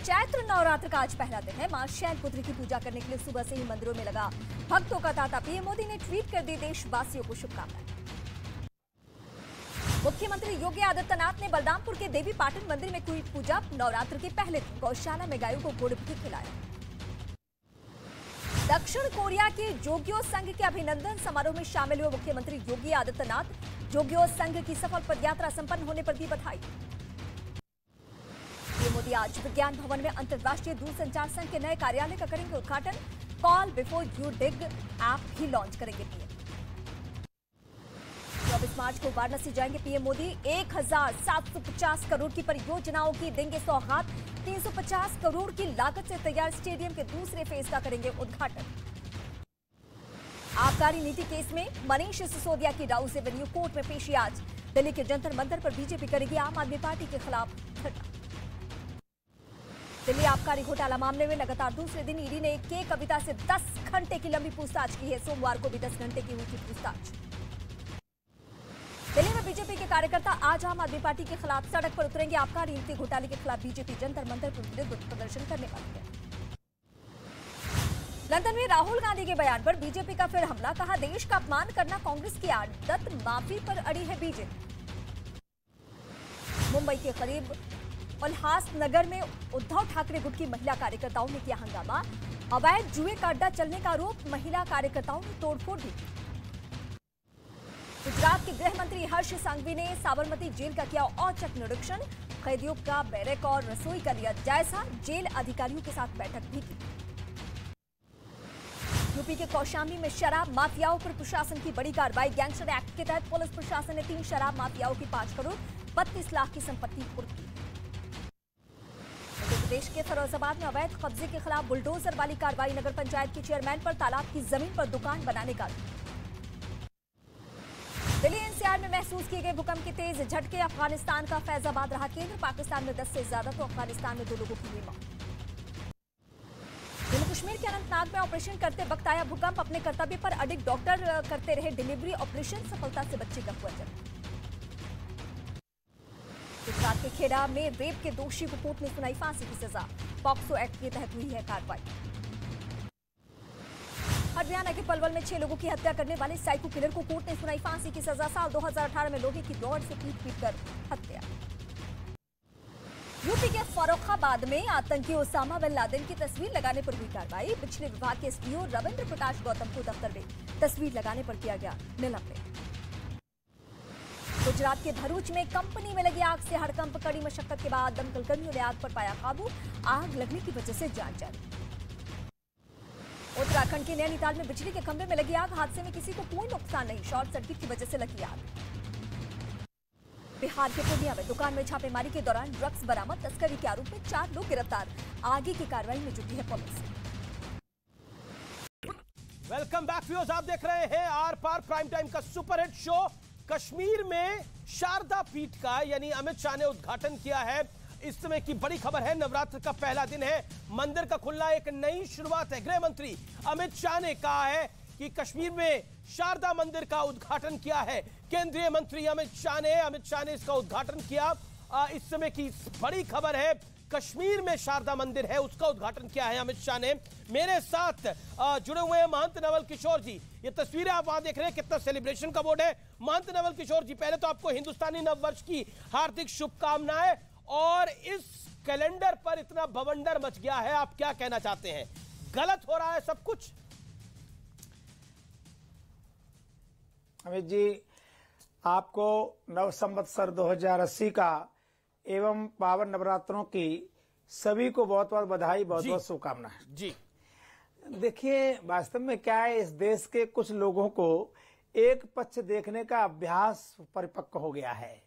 चैत्र नवरात्र का आज पहला दिन है। मां शैलपुत्री की पूजा करने के लिए सुबह से ही मंदिरों में लगा भक्तों का तांता। पीएम मोदी ने ट्वीट कर दी देशवासियों को शुभकामनाएं। मुख्यमंत्री योगी आदित्यनाथ ने बलरामपुर के देवी पाटन मंदिर में हुई पूजा। नवरात्र के पहले दिन गौशाला में गायों को गुड़ भी खिलाया। दक्षिण कोरिया के जोग्यो संघ के अभिनंदन समारोह में शामिल हुए मुख्यमंत्री योगी आदित्यनाथ। जोग्यो संघ की सफल पदयात्रा संपन्न होने पर दी बधाई। पीएम मोदी आज विज्ञान भवन में अंतर्राष्ट्रीय दूरसंचार संघ के नए कार्यालय का करेंगे उद्घाटन। Call before you dig app भी लॉन्च करेंगे पीएम। 24 22 मार्च को वाराणसी जाएंगे पीएम मोदी। 1750 करोड़ की परियोजनाओं की देंगे सौगात। 350 करोड़ की लागत से तैयार स्टेडियम के दूसरे फेज का करेंगे उद्घाटन। आबकारी नीति केस में मनीष सिसोदिया की राउस एवेन्यू कोर्ट में पेशी आज। दिल्ली के जंतर मंतर पर बीजेपी करेगी आम आदमी पार्टी के खिलाफ धरना। दिल्ली आबकारी घोटाला मामले में लगातार दूसरे दिन ईडी ने के कविता से 10 घंटे की लंबी पूछताछ की है। सोमवार को भी 10 घंटे की हुई थी पूछताछ। दिल्ली में बीजेपी के कार्यकर्ता आज आम आदमी पार्टी के खिलाफ सड़क पर उतरेंगे। आबकारी नीति घोटाले के खिलाफ बीजेपी जंतर मंतर पर विरोध प्रदर्शन करने वाली है। लंदन में राहुल गांधी के बयान पर बीजेपी का फिर हमला। कहा देश का अपमान करना कांग्रेस की आदत, माफी पर अड़ी है बीजेपी। मुंबई के करीब उल्हास नगर में उद्धव ठाकरे गुट की महिला कार्यकर्ताओं ने किया हंगामा। अवैध जुए का अड्डा चलने का आरोप, महिला कार्यकर्ताओं ने तोड़फोड़ दी। गुजरात के गृह मंत्री हर्ष सांघवी ने साबरमती जेल का किया औचक निरीक्षण। कैदियों का बैरक और रसोई का लिया जायजा। जेल अधिकारियों के साथ बैठक भी की। यूपी के कौशाम्बी में शराब माफियाओं पर प्रशासन की बड़ी कार्रवाई। गैंगस्टर एक्ट के तहत पुलिस प्रशासन ने 3 शराब माफियाओं की 5 करोड़ 32 लाख की संपत्ति कुर्क की। मध्य प्रदेश के फिरोजाबाद में अवैध कब्जे के खिलाफ बुलडोजर वाली कार्रवाई। नगर पंचायत के चेयरमैन पर तालाब की जमीन पर दुकान बनाने का। दिल्ली एनसीआर में महसूस किए गए भूकंप के तेज झटके। अफगानिस्तान का फैजाबाद रहा केंद्र। पाकिस्तान में 10 से ज्यादा तो अफगानिस्तान में 2 लोगों की हुई मौत। जम्मू कश्मीर के अनंतनाग में ऑपरेशन करते वक्त आया भूकंप। अपने कर्तव्य पर अडिग डॉक्टर करते रहे डिलीवरी ऑपरेशन। सफलता से बच्चे का हुआ जन्म। गुजरात के खेड़ा में रेप के दोषी को कोर्ट ने सुनाई फांसी की सजा। पॉक्सो एक्ट के तहत हुई है कार्रवाई। हरियाणा के पलवल में 6 लोगों की हत्या करने वाले साइको किलर को कोर्ट ने सुनाई फांसी की सजा। साल 2018 में लोहे की रॉड से पीट कर हत्या। यूपी के फर्रुखाबाद में आतंकी ओसामा बिन लादेन की तस्वीर लगाने पर हुई कार्रवाई। पिछले विभाग के एसपीओ रविंद्र प्रकाश गौतम को दफ्तर में तस्वीर लगाने पर किया गया निलंबित। गुजरात के भरूच में कंपनी में लगी आग से हड़कंप। कड़ी मशक्कत के बाद दमकल कर्मियों ने आग पर पाया काबू। आग लगने की वजह से जांच जारी। उत्तराखंड के नैनीताल में बिजली के खंभे में लगी आग। हादसे में किसी को कोई नुकसान नहीं। शॉर्ट सर्किट की वजह से लगी आग। बिहार के पूर्णिया में दुकान में छापेमारी के दौरान ड्रग्स बरामद। तस्करी के आरोप में 4 लोग गिरफ्तार। आगे की कार्रवाई में जुटी है पुलिस। वेलकम बैक व्यूअर्स, आप देख रहे हैं आर पार प्राइम टाइम का सुपरहिट शो। कश्मीर में शारदा पीठ का यानी अमित शाह ने उद्घाटन किया है। इस समय की बड़ी खबर है, नवरात्र का पहला दिन है, मंदिर का खुलना एक नई शुरुआत है। गृह मंत्री अमित शाह ने कहा है कि कश्मीर में शारदा मंदिर का उद्घाटन किया है। केंद्रीय मंत्री अमित शाह ने इसका उद्घाटन किया। इस समय की बड़ी खबर है, कश्मीर में शारदा मंदिर है, उसका उद्घाटन किया है अमित शाह ने। मेरे साथ जुड़े हुए हैं महंत नवल किशोर जी। ये तस्वीरें आप वहां देख रहे हैं, कितना सेलिब्रेशन का बोर्ड है। महंत नवल किशोर जी, पहले तो आपको हिंदुस्तानी नववर्ष की हार्दिक शुभकामनाएं। और इस कैलेंडर पर इतना बवंडर मच गया है, आप क्या कहना चाहते हैं? गलत हो रहा है सब कुछ? अमित जी, आपको नव संवत्सर 2080 का एवं पावन नवरात्रों की सभी को बहुत बहुत बधाई, बहुत बहुत शुभकामनाएं जी। देखिए, वास्तव में क्या है, इस देश के कुछ लोगों को एक पक्ष देखने का अभ्यास परिपक्व हो गया है।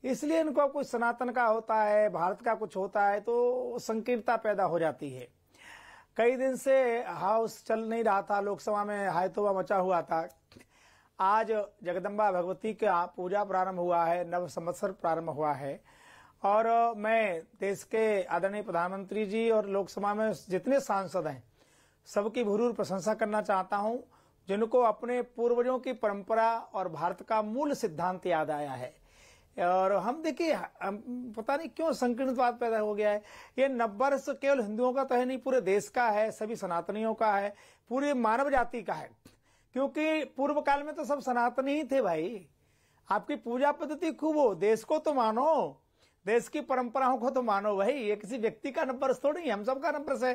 इसलिए इनको कुछ सनातन का होता है, भारत का कुछ होता है तो संकीर्णता पैदा हो जाती है। कई दिन से हाउस चल नहीं रहा था, लोकसभा में हायतोबा मचा हुआ था। आज जगदम्बा भगवती का पूजा प्रारंभ हुआ है, नव संवत्सर प्रारंभ हुआ है। और मैं देश के आदरणीय प्रधानमंत्री जी और लोकसभा में जितने सांसद हैं सबकी भरपूर प्रशंसा करना चाहता हूं, जिनको अपने पूर्वजों की परंपरा और भारत का मूल सिद्धांत याद आया है। और हम देखिए, पता नहीं क्यों संकीर्णवाद पैदा हो गया है। ये नववर्ष केवल हिंदुओं का तो है नहीं, पूरे देश का है, सभी सनातनियों का है, पूरी मानव जाति का है। क्योंकि पूर्व काल में तो सब सनातनी ही थे भाई। आपकी पूजा पद्धति खूब हो, देश को तो मानो, देश की परंपराओं को तो मानो भाई। ये किसी व्यक्ति का नववर्ष थोड़ी है, हम सबका नववर्ष है।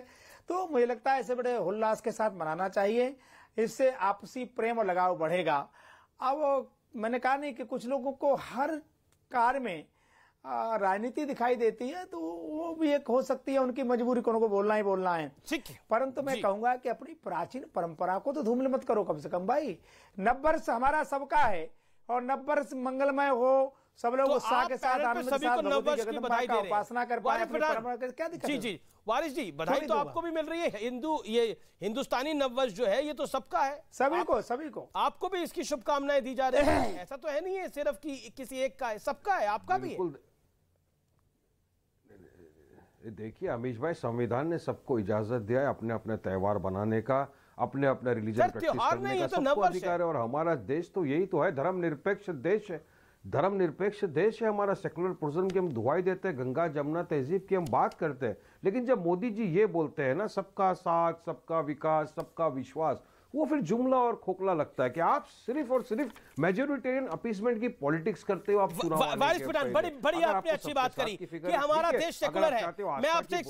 तो मुझे लगता है इसे बड़े उल्लास के साथ मनाना चाहिए, इससे आपसी प्रेम और लगाव बढ़ेगा। अब मैंने कहा नहीं कि कुछ लोगों को हर कार्य में राजनीति दिखाई देती है, तो वो भी एक हो सकती है उनकी मजबूरी, को बोलना ही बोलना है। परंतु मैं कहूंगा कि अपनी प्राचीन परंपरा को तो धूमिल मत करो कम से कम भाई। नववर्ष हमारा सबका है और नववर्ष मंगलमय हो, सब लोग तो उत्साह के साथ आनंद के सभी साथ को भगवती नववर्ष की जगदम्बा बधाई का दे रहे हैं। उपासना कर पाए, अपनी परंपरा के क्या दिक्कत जी है? जी वारिस जी, बधाई थोड़ी तो दूंगा। आपको भी मिल रही है। ये हिंदुस्तानी नववर्ष जो है ये तो सबका है, सभी को आपको भी इसकी शुभकामनाएं दी जा रही है। ऐसा तो है नहीं है सिर्फ कि किसी एक का है, सबका है, आपका भी है। देखिए अमीश भाई, संविधान ने सबको इजाजत दिया है अपने अपने त्योहार बनाने का, अपने अपने रिलीजन प्रैक्टिस करने का, सबको अधिकार है। और हमारा देश तो यही तो है, धर्मनिरपेक्ष देश है। धर्मनिरपेक्ष देश है हमारा। सेकुलरिज्म की हम दुहाई देते हैं, गंगा जमुना तहजीब की हम बात करते हैं, लेकिन जब मोदी जी ये बोलते हैं ना, सबका साथ, सबका विकास, सबका विश्वास, वो फिर जुमला और खोखला लगता है कि आप सिर्फ और सिर्फ मेजोरिटेरियन अपीसमेंट की पॉलिटिक्स करते हो। आप वारिस पठान, बड़ी आपने अच्छी बात करी कि हमारा देश सेकुलर है। मैं आपसे एक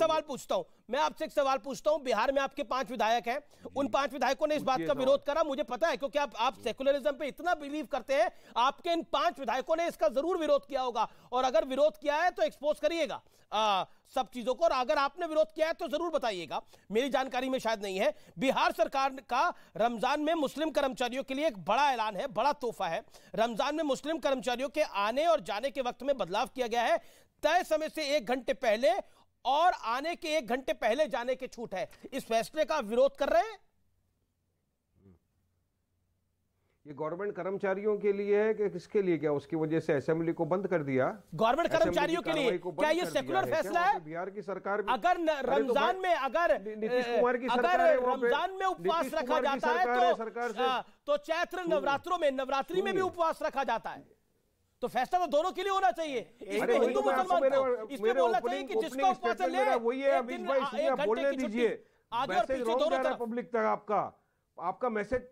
सवाल पूछता हूं, बिहार में आपके 5 विधायक हैं, उन 5 विधायकों ने इस बात का विरोध करा, मुझे पता है, क्योंकि आप सेकुलरिज्म पे इतना बिलीव करते हैं। आपके इन 5 विधायकों ने इसका जरूर विरोध किया होगा, और अगर विरोध किया है तो एक्सपोज करिएगा सब चीजों को, और अगर आपने विरोध किया है तो जरूर बताइएगा, मेरी जानकारी में शायद नहीं है। बिहार सरकार का रमजान में मुस्लिम कर्मचारियों के लिए एक बड़ा ऐलान है, बड़ा तोहफा है। रमजान में मुस्लिम कर्मचारियों के आने और जाने के वक्त में बदलाव किया गया है। तय समय से 1 घंटे पहले और आने के 1 घंटे पहले जाने की छूट है। इस फैसले का विरोध कर रहे हैं। ये गवर्नमेंट कर्मचारियों के लिए है कि किसके लिए? क्या उसकी वजह से असेंबली को बंद कर दिया? गवर्नमेंट कर्मचारियों के लिए क्या ये सेकुलर फैसला है? बिहार की सरकार अगर रमजान में अगर नीतीश कुमार की सरकार है, रमजान में उपवास रखा जाता है तो चैत्र नवरात्रि में भी उपवास रखा जाता है, तो फैसला तो दोनों के लिए होना चाहिए। इसमें हिंदू मुसलमान को इसमें बोलना चाहिए कि जिसको उपवास ले वही है। अमीश भाई सुनिए, बोलने दीजिए, मैसेज रॉन्ग जा रहा है पब्लिक तक। आपका मैसेज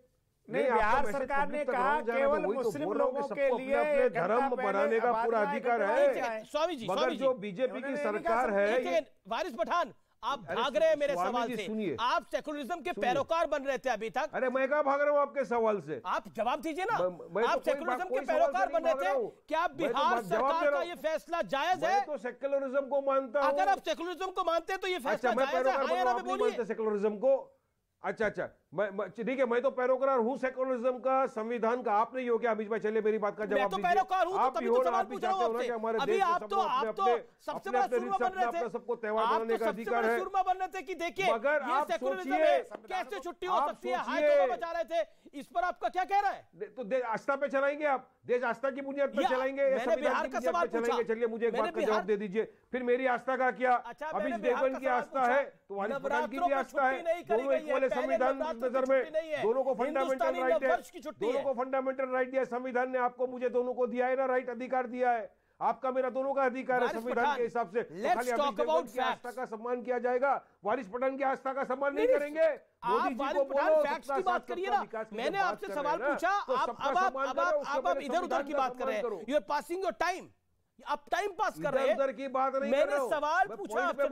नहीं, बिहार सरकार ने कहा केवल मुस्लिम लोगों के लिए अपने धर्म बनाने का पूरा अधिकार है। स्वामी जी, मगर जो बीजेपी की सरकार है, वारिस पठान, आप भाग रहे हैं मेरे सवाल से। आप सेकुलरिज्म के पैरोकार बन रहे थे अभी तक। अरे मैं क्या भाग रहा हूँ आपके सवाल से? आप जवाब दीजिए ना। आप सेकुलरिज्म के पैरोकार बन रहे थे, क्या बिहार सरकार का ये फैसला जायज है? तो सेकुलरिज्म को मानता हूँ। अगर आप सेकुलरिज्म को मानते हैं तो ये फैसला जायज है? हाँ या ना में बोलिए। सेकुलरिज्म को अच्छा ठीक है, मैं तो पैरोकार हूँ सेकुलरिज्म का, संविधान का। आप नहीं हो क्या अमीश भाई? चलिए मेरी बात का जवाब दीजिए। मैं तो पैरोकार हूँ, तो तभी तो सवाल पूछ रहा हूँ आपसे। अभी आप तो सबसे बड़ा सूरमा बन रहे थे, सबको त्योहार बनाने का अधिकार है। सूरमा बन रहे थे कि देखिए मगर ये सेकुलरिज्म है, कैसे छुट्टी हो सकती है, हाय तौबा बचा रहे थे। इस पर आपका क्या कह रहा है? तो देश आस्था पे चलाएंगे आप? देश आस्था की बुनियाद पर चलाएंगे? मैंने बिहार का सवाल पूछा। चलिए मुझे एक बात का जवाब दे दीजिए। फिर मेरी आस्था का क्या? अभी देवगन की आस्था है तो वारिस पठान की भी आस्था है। दोनों एक वाले संविधान नजर में, दोनों को फंडामेंटल राइट है, दोनों को फंडामेंटल राइट दिया संविधान ने। आपको मुझे दोनों को दिया है ना राइट, अधिकार दिया है। आपका मेरा दोनों का अधिकार है संविधान के हिसाब से। खाली अभी देवगन की आस्था का सम्मान किया जाएगा, वारिस पठान की आस्था का सम्मान नहीं करेंगे। मोदी जी को बोलो फैक्ट्स की बात करिए ना। मैंने आपसे सवाल पूछा, आप इधर उधर की बात कर रहे हैं। You are passing your time, आप टाइम पास कर रहे हैं। इधर की बात नहीं मैंने सवाल पूछा आपसे,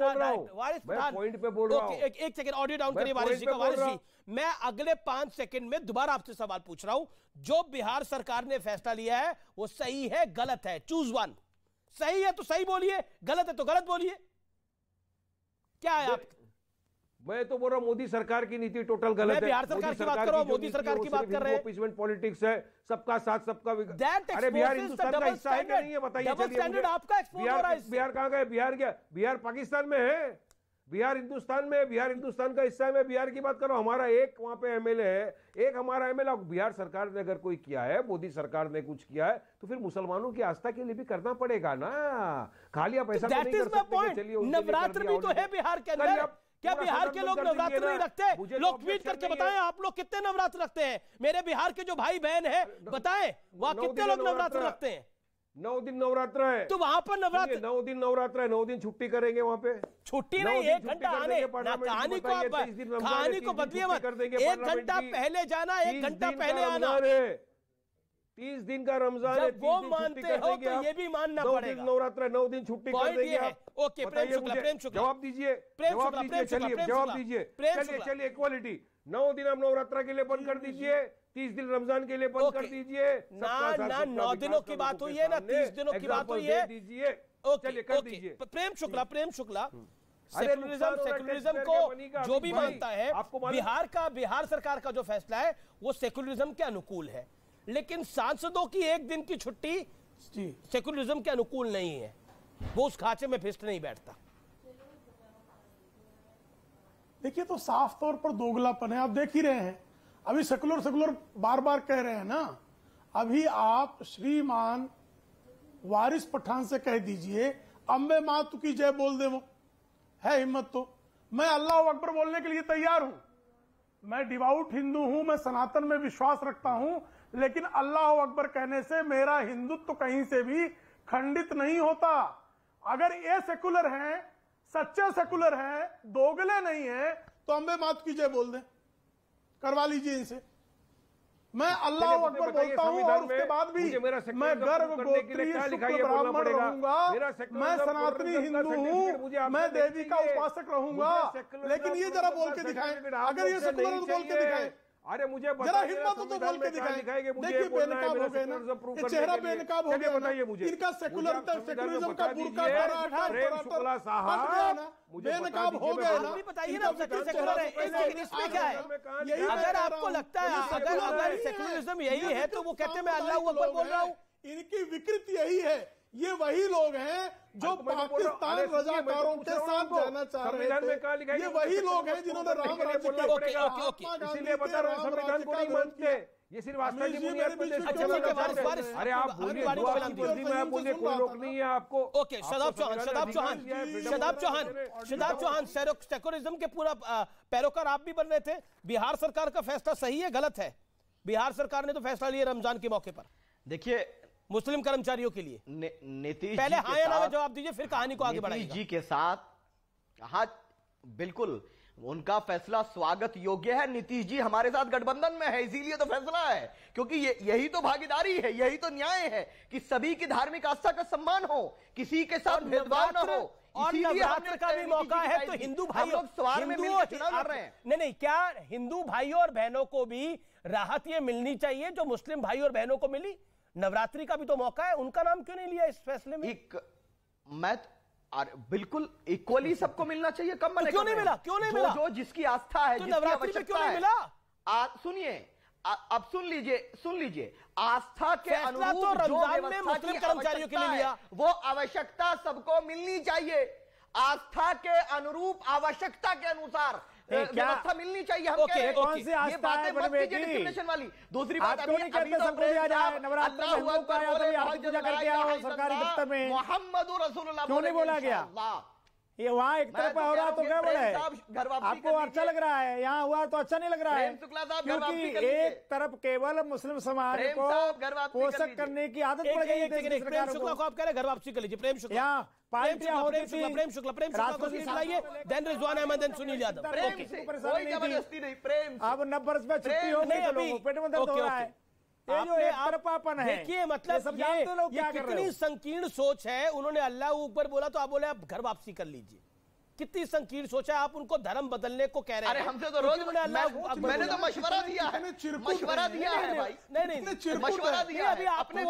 वारिस पठान पॉइंट पे बोल रहा हूं। एक सेकंड ऑडियो डाउन करिए वारिस जी का। वारिस जी, मैं अगले 5 सेकंड में दोबारा आपसे सवाल पूछ रहा हूं। जो बिहार सरकार ने फैसला लिया है वो सही है गलत है? Choose one. सही है तो सही बोलिए, गलत है तो गलत बोलिए। क्या है आप? मैं तो बोल रहा हूं मोदी सरकार की नीति टोटल गलत है। बिहार सरकार की बात कर रहा हूं, मोदी सरकार की बात कर रहे हैं। अपीसमेंट पॉलिटिक्स है, सबका साथ सबका विकास। अरे बिहार हिंदुस्तान का हिस्सा है कि नहीं है बताइए? आपका एक्सपोज हो रहा है। बिहार कहां गए? बिहार क्या? बिहार पाकिस्तान में है? बिहार हिंदुस्तान में, बिहार हिंदुस्तान का हिस्सा है। मैं बिहार की बात कर रहा हूं। हमारा एक वहां पे एमएलए है, एक हमारा एमएलए। बिहार सरकार ने अगर कोई किया है, मोदी सरकार ने कुछ किया है, तो फिर मुसलमानों की आस्था के लिए भी करना पड़ेगा ना। खाली आप ऐसा नहीं कर सकते। चलिए नवरात्र भी तो है बिहार के अंदर। क्या बिहार के लोग नवरात्र नहीं रखते? लोग ट्वीट करके बताएं आप लोग कितने नवरात्र रखते हैं। मेरे बिहार के जो भाई बहन हैं बताएं वहां कितने लोग नवरात्र रखते हैं। 9 दिन नवरात्र है तो वहां पर नवरात्र 9 दिन नवरात्र है। 9 दिन छुट्टी करेंगे वहां पे। छुट्टी नहीं, 1 घंटा आने ना। कहानी को बदलिए मत। 1 घंटा पहले जाना, 1 घंटा पहले आना। 30 दिन का रमजान है। वो मानते हो तो ये भी मानना पड़ेगा। नवरात्र है, 9 दिन छुट्टी कर देंगे आप। ओके, प्रेम शुक्ला जवाब दीजिए, चलिए जवाब दीजिए। चलिए इक्वालिटी। 9 दिन आप नवरात्र के लिए बंद कर दीजिए, 30 दिन रमजान के लिए बंद कर दीजिए। ना 9 दिनों की बात हुई है ना 30 दिनों की बात हुई है। दीजिए, चलिए कर दीजिए। प्रेम शुक्ला सेकुलरिज्म को जो भी मानता है, बिहार सरकार का जो फैसला है वो सेकुलरिज्म के अनुकूल है। लेकिन सांसदों की एक दिन की छुट्टी सेकुलरिज्म के अनुकूल नहीं है, वो उस खांचे में फिस्ट नहीं बैठता। देखिए, तो साफ तौर पर दोगलापन है। आप देख ही रहे हैं, अभी सेकुलर बार बार कह रहे हैं ना। अभी आप श्रीमान वारिस पठान से कह दीजिए अम्बे मातु की जय बोल दे, वो है हिम्मत तो। मैं अल्लाह अकबर बोलने के लिए तैयार हूं। मैं डिवाउट हिंदू हूं, मैं सनातन में विश्वास रखता हूं, लेकिन अल्लाह अकबर कहने से मेरा हिंदुत्व कहीं से भी खंडित नहीं होता। अगर ये सेकुलर हैं, सच्चे सेकुलर हैं, दोगले नहीं है, तो अम्बे मातु की जय बोल दें, करवा लीजिए इनसे। मैं अल्लाह अकबर बोलता हूं और उसके बाद भी मैं गर्व गोत्रीय शुक्ल ब्राह्मण रहूंगा, मैं सनातनी हिंदू हूं, मैं देवी का उपासक रहूंगा। लेकिन ये जरा बोल के दिखाएं, अगर ये सेकुलर तो बोल के दिखाएं। अरे मुझे जरा हिम्मत तो बोल के दिखाएंगे। देखिए, बेनकाब हो गए ना, ये चेहरा बेनकाब हो गया। बताइए मुझे, इनका सेकुलरिज्म का बुर्का बेनकाब हो गया ना। बताइए ना, सेकुलर है, इसमें क्या है? अगर आपको लगता है अगर सेकुलरिज्म यही है तो वो कहते हैं मैं अल्लाह अकबर बोल रहा हूँ। इनकी विकृति यही है। ये वही लोग हैं जो पाकिस्तान रजाकारों के साथ जाना चाह रहे थे। ये वही लोग हैं जिन्होंने राम राज्य इसीलिए बता रहे हैं संविधान को नहीं मानते। ये सिर्फ आस्था की बुनियाद पे। अरे आप बोलिए, कोई रोक नहीं है आपको। ओके, शदाब चौहान सेकुलरिज्म के पूरा पैरोकार आप भी बन रहे थे। बिहार सरकार का फैसला सही है गलत है? बिहार सरकार ने तो फैसला लिया रमजान के मौके पर, देखिए मुस्लिम कर्मचारियों के लिए। नीतीश पहले हाँ या ना में जवाब दीजिए, फिर कहानी को आगे बढ़ाइए। नीतीश जी के साथ, हाँ बिल्कुल उनका फैसला स्वागत योग्य है। नीतीश जी हमारे साथ गठबंधन में है, इसीलिए तो फैसला है, क्योंकि यही तो भागीदारी है, यही तो न्याय है कि सभी की धार्मिक आस्था का सम्मान हो, किसी के साथ भेदभाव न हो। और नवरात्र का भी मौका है तो हिंदू भाई लोग सवार में मिलकर चुनाव लड़ रहे हैं। नहीं, क्या हिंदू भाइयों और बहनों को भी राहत ये मिलनी चाहिए जो मुस्लिम भाइयों और बहनों को मिली? नवरात्रि का भी तो मौका है, उनका नाम क्यों नहीं लिया इस फैसले में? बिल्कुल इक्वली सबको मिलना चाहिए। कम तो क्यों नहीं मिला? क्यों नहीं मिला? जो जिसकी आस्था है, तो नवरात्रि में क्यों नहीं मिला? सुनिए, अब सुन लीजिए, आस्था के अनुरूप तो रमजान में मुस्लिम कर्मचारियों के लिए लिया, वो आवश्यकता सबको मिलनी चाहिए। आस्था के अनुरूप, आवश्यकता के अनुसार व्यवस्था मिलनी चाहिए। हम कह रहे हैं कौन सी आस्था है डिस्क्रिमिनेशन वाली। दूसरी बात, अभी नवरात्र में हिंदू का पूजा करके आओ सरकारी दफ्तर में, मोहम्मद रसूलुल्लाह क्यों नहीं बोला गया? ये वहाँ एक तरफ हो रहा तो क्या बोला है? आपको अच्छा लग रहा है, यहाँ हुआ तो अच्छा नहीं लग रहा है, क्योंकि एक तरफ केवल मुस्लिम समाज को पोषक करने की आदत पड़ गई है। प्रेम शुक्ला को आप कह रहे हैं घर वापसी कर लीजिए। प्रेम शुक्ला, यहाँ पार्टियां होती थी, प्रेम शुक्ला को सुनाइए, देन रिजवान अहमद, देन सुनील यादव। जबरदस्ती नहीं, प्रेम अब 90 वर्ष में छुट्टी हो गई, पेट में दर्द हो रहा है। देखिए, मतलब ये कितनी संकीर्ण सोच है। उन्होंने अल्लाह ऊपर बोला तो आप बोले आप घर वापसी कर लीजिए। कितनी संकीर्ण सोच है। आप उनको धर्म बदलने को कह रहे हैं। अरे हमसे तो रोज मैंने तो मशवरा दिया है, मशवरा दिया है भाई। नहीं, मशवरा दिया अभी आपने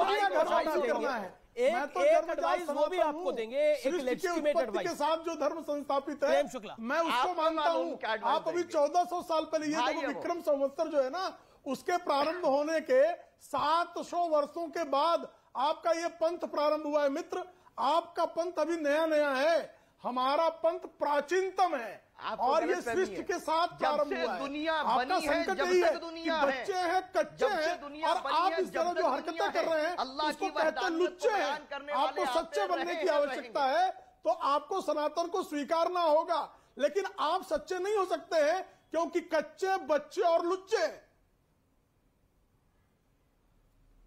एक एडवाइस वो भी आपको देंगे, एक लेजिटिमेट एडवाइस के साथ जो धर्म संस्थापित है, प्रेम शुक्ला, मैं उसको मानता हूँ। आप अभी 1400 साल पहले, ये जब विक्रम संवत्सर जो है ना, उसके प्रारंभ होने के 700 वर्षों के बाद आपका ये पंथ प्रारंभ हुआ है। मित्र, आपका पंथ अभी नया नया है, हमारा पंथ प्राचीनतम है और ये सृष्टि के साथ प्रारंभ हुआ है। दुनिया आपका संकट यही है कि बच्चे हैं, कच्चे हैं, और आप इस तरह जो हरकतें कर रहे हैं उसको कहते हैं लुच्चे हैं। आपको सच्चे बनने की आवश्यकता है, तो आपको सनातन को स्वीकारना होगा, लेकिन आप सच्चे नहीं हो सकते हैं क्योंकि कच्चे, बच्चे और लुच्चे।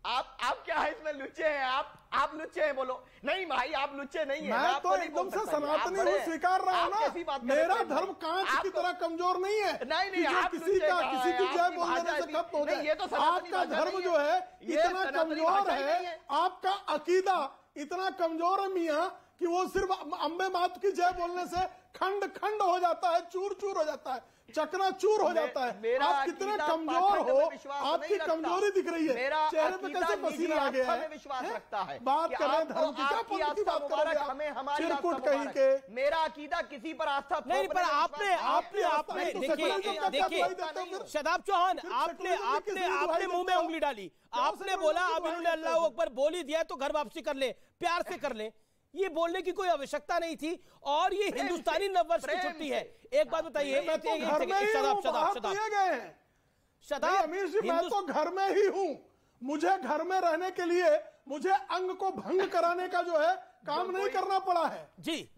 आप क्या है इसमें लुच्चे हैं? आप लुच्चे हैं? बोलो नहीं भाई, आप लुच्चे नहीं है। मैं तो एकदम से सनातनी हूँ, स्वीकार रहा हूँ ना। मेरा धर्म कांच की तरह कमजोर नहीं है। नहीं, आप किसी की जय बोल देने से खत्म हो जाए। आपका धर्म जो है इतना कमजोर है, आपका अकीदा इतना कमजोर है मियाँ, कि वो सिर्फ अंबे मात की जय बोलने से खंड खंड हो जाता है, चूर चूर हो जाता है, चकनाचूर हो जाता है। आप कितने कमजोर हो, आपकी कमजोरी दिख रही है, चेहरे पे कैसे पसीना आ गया है। विश्वास रखता है बात करें धर्म की, क्या पंथ की बात करोगे आप? हमें हमारी चिरकुट कहीं के। मेरा अकीदा किसी पर आस्था नहीं, पर आपने देखिए शदाब चौहान, आपने मुंह में उंगली डाली, आपने बोला अब इन्होंने अल्लाह अकबर बोल ही दिया तो घर वापसी कर ले, प्यार से कर ले। ये बोलने की कोई आवश्यकता नहीं थी, और ये हिंदुस्तानी नववर्ष की छुट्टी है। एक बात बताइए, अमीर जी, मैं तो घर में ही हूँ, मुझे घर में रहने के लिए मुझे अंग को भंग कराने का जो है काम नहीं करना पड़ा है जी।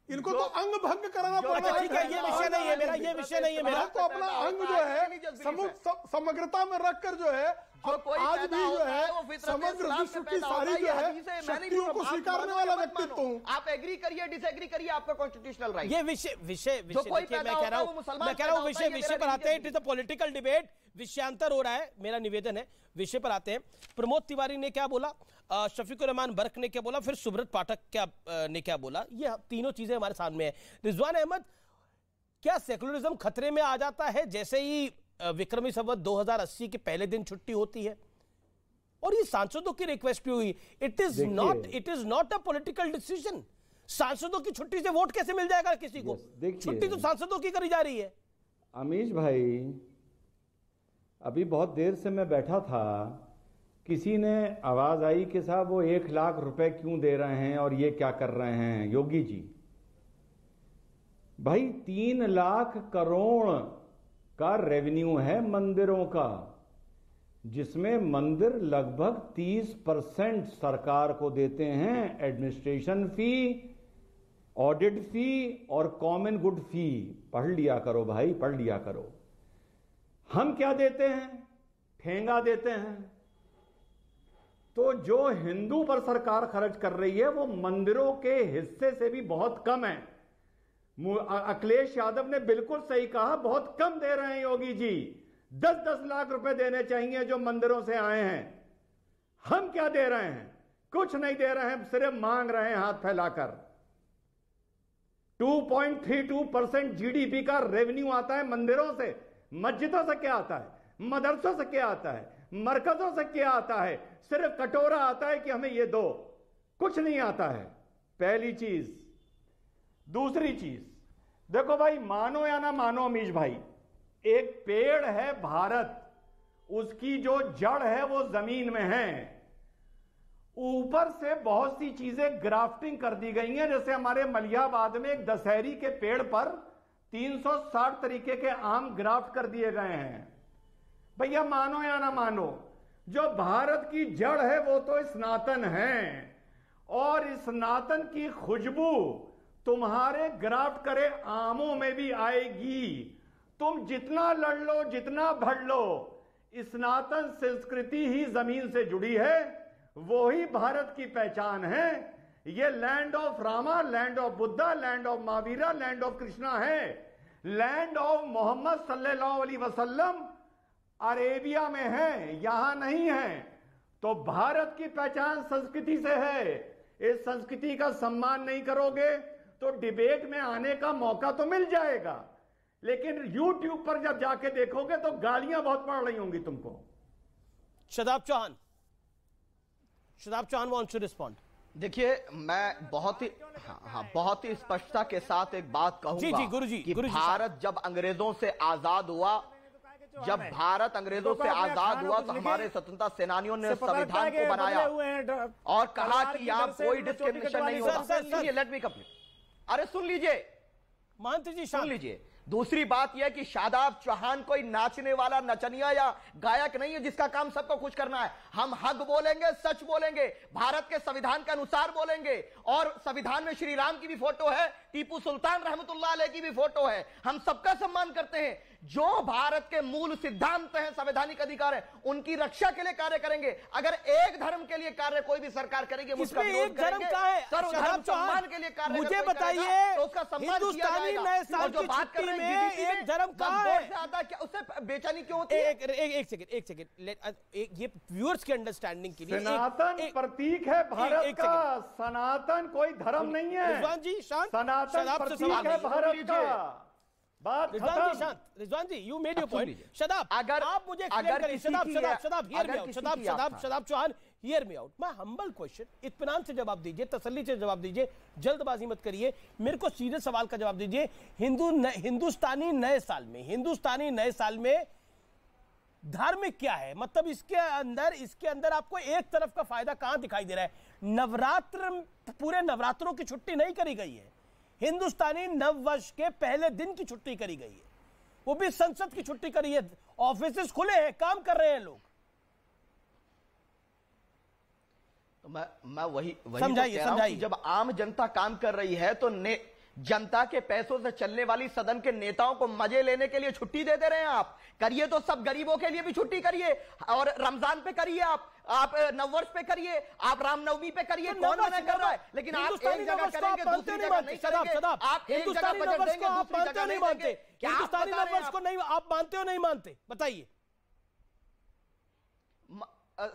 इनको तो अंग भंग कराना पड़ता है। ठीक है, ये विषय नहीं है मेरा, ये विषय नहीं है मेरा। तो अपना अंग जो है समग्रता में रखकर जो है आज भी जो है समग्र विश्व की सारी जो है शक्तियों को स्वीकारने वाला व्यक्तित्व हूँ। आप एग्री करिए, डिसएग्री करिए, आपका कॉन्स्टिट्यूशनल राइट। ये विषय मैं कह रहा हूँ विषय पर आते हैं। It is a political debate, विषयांतर हो रहा है, मेरा निवेदन है। विषय पर आते हैं। प्रमोद तिवारी ने क्या बोला, शफीकुर रहमान बर्क ने क्या बोला, फिर सुब्रत पाठक ने क्या बोला, ये तीनों चीजें हमारे सामने है। रिजवान अहमद, क्या सेकुलरिज्म खतरे में आ जाता है जैसे ही विक्रमी संवत 2080 के पहले दिन छुट्टी होती है? और ये सांसदों की रिक्वेस्ट भी हुई। It is not a political decision. सांसदों की छुट्टी से वोट कैसे मिल जाएगा किसी को? छुट्टी तो सांसदों की करी जा रही है। अमीश भाई, अभी बहुत देर से मैं बैठा था, किसी ने आवाज आई कि साहब वो 1 लाख रुपए क्यों दे रहे हैं और ये क्या कर रहे हैं योगी जी। भाई 3 लाख करोड़ का रेवेन्यू है मंदिरों का, जिसमें मंदिर लगभग 30% सरकार को देते हैं, एडमिनिस्ट्रेशन फी, ऑडिट फी और कॉमन गुड फी। पढ़ लिया करो भाई, पढ़ लिया करो। हम क्या देते हैं? ठेंगा देते हैं। तो जो हिंदू पर सरकार खर्च कर रही है वो मंदिरों के हिस्से से भी बहुत कम है। अखिलेश यादव ने बिल्कुल सही कहा, बहुत कम दे रहे हैं योगी जी। 10-10 लाख रुपए देने चाहिए जो मंदिरों से आए हैं। हम क्या दे रहे हैं? कुछ नहीं दे रहे हैं, सिर्फ मांग रहे हैं हाथ फैलाकर। 2.32% जीडीपी का रेवेन्यू आता है मंदिरों से। मस्जिदों से क्या आता है? मदरसों से क्या आता है? मरकजों से क्या आता है? सिर्फ कटोरा आता है कि हमें ये दो, कुछ नहीं आता है। पहली चीज। दूसरी चीज, देखो भाई, मानो या ना मानो अमीश भाई, एक पेड़ है भारत, उसकी जो जड़ है वो जमीन में है। ऊपर से बहुत सी चीजें ग्राफ्टिंग कर दी गई हैं। जैसे हमारे मलियाबाद में एक दशहरी के पेड़ पर 360 तरीके के आम ग्राफ्ट कर दिए गए हैं। भैया मानो या ना मानो, जो भारत की जड़ है वो तो सनातन है, और इस सनातन की खुशबू तुम्हारे ग्राफ्ट करे आमों में भी आएगी। तुम जितना लड़ लो, जितना भड़ लो, सनातन संस्कृति ही जमीन से जुड़ी है, वो ही भारत की पहचान है। ये land of Rama, land of Buddha, land of Mahavira, land of Krishna है। लैंड ऑफ मोहम्मद सल्लल्लाहु अलैहि वसल्लम अरेबिया में है, यहां नहीं है। तो भारत की पहचान संस्कृति से है। इस संस्कृति का सम्मान नहीं करोगे तो डिबेट में आने का मौका तो मिल जाएगा, लेकिन YouTube पर जब जाके देखोगे तो गालियां बहुत पड़ रही होंगी तुमको। Shadab Chauhan wants to respond. देखिए, मैं बहुत ही स्पष्टता के साथ एक बात कहूंगा। जी गुरुजी, कि भारत जब अंग्रेजों से आजाद हुआ, तो हमारे स्वतंत्रता सेनानियों ने संविधान को बनाया और कहा कि यहाँ कोई डिस्क्रिमिनेशन नहीं होगा। Let me complete. अरे सुन लीजिए महंत जी, सुन लीजिए। दूसरी बात यह कि शादाब चौहान कोई नाचने वाला नचनिया या गायक नहीं है जिसका काम सबको खुश करना है। हम हक बोलेंगे, सच बोलेंगे, भारत के संविधान के अनुसार बोलेंगे। और संविधान में श्री राम की भी फोटो है, टीपू सुल्तान रहमतुल्लाह अलैह की भी फोटो है। हम सबका सम्मान करते हैं। जो भारत के मूल सिद्धांत हैं, संवैधानिक अधिकार है, उनकी रक्षा के लिए कार्य करेंगे। अगर एक धर्म के लिए कार्य कोई भी सरकार करेगी, उसका विरोध एक धर्म करेंगे। का है सर्वधर्म सम्मान के लिए कार्य मुझे अगर कोई बताइए, करेगा, तो उसका सम्मान हिंदुस्तानी किया नए जाएगा। साल और जो की बात कर छुट्टी रहे में हैं GDP एक धर्म का वोट है। से आता क्या, उससे बेचैनी क्यों होती है? एक सेकंड, ये व्यूअर्स के अंडरस्टैंडिंग के लिए सनातन प्रतीक है भारत का। सनातन कोई धर्म नहीं है। रिजवान जी शांत, सनातन प्रतीक है भारत का। बात Rizwan ji you made your point. Shadab, अगर आप मुझे एक्सप्लेन करिए। Shadab hear me out. Shadab Chauhan hear me out. My humble question, इत्मीनान से जवाब दीजिए, तसल्ली से जवाब दीजिए, जल्दबाजी मत करिए, मेरे को सीधे सवाल का जवाब दीजिए। हिंदुस्तानी नए साल में धर्म क्या है? मतलब इसके अंदर आपको एक तरफ का फायदा कहां दिखाई दे रहा है? नवरात्र, पूरे नवरात्रों की छुट्टी नहीं करी गई है, हिंदुस्तानी नव वर्ष के पहले दिन की छुट्टी करी गई है, वो भी संसद की छुट्टी करी है, ऑफिसेस खुले हैं, काम कर रहे हैं लोग। मैं वही समझाइए। जब आम जनता काम कर रही है तो जनता के पैसों से चलने वाली सदन के नेताओं को मजे लेने के लिए छुट्टी दे दे रहे हैं आप। करिए तो सब गरीबों के लिए भी छुट्टी करिए, और रमजान पे करिए, आप नववर्ष पे करिए, आप रामनवमी पे करिए, कौन मना कर रहा है? लेकिन आप एक जगह करेंगे, दूसरी जगह नहीं करेंगे। आप एक जगह बजट देंगे, दूसरी जगह नहीं देंगे। क्या हिंदुस्तानी नववर्ष को नहीं आप मानते हो, नहीं मानते? बताइए।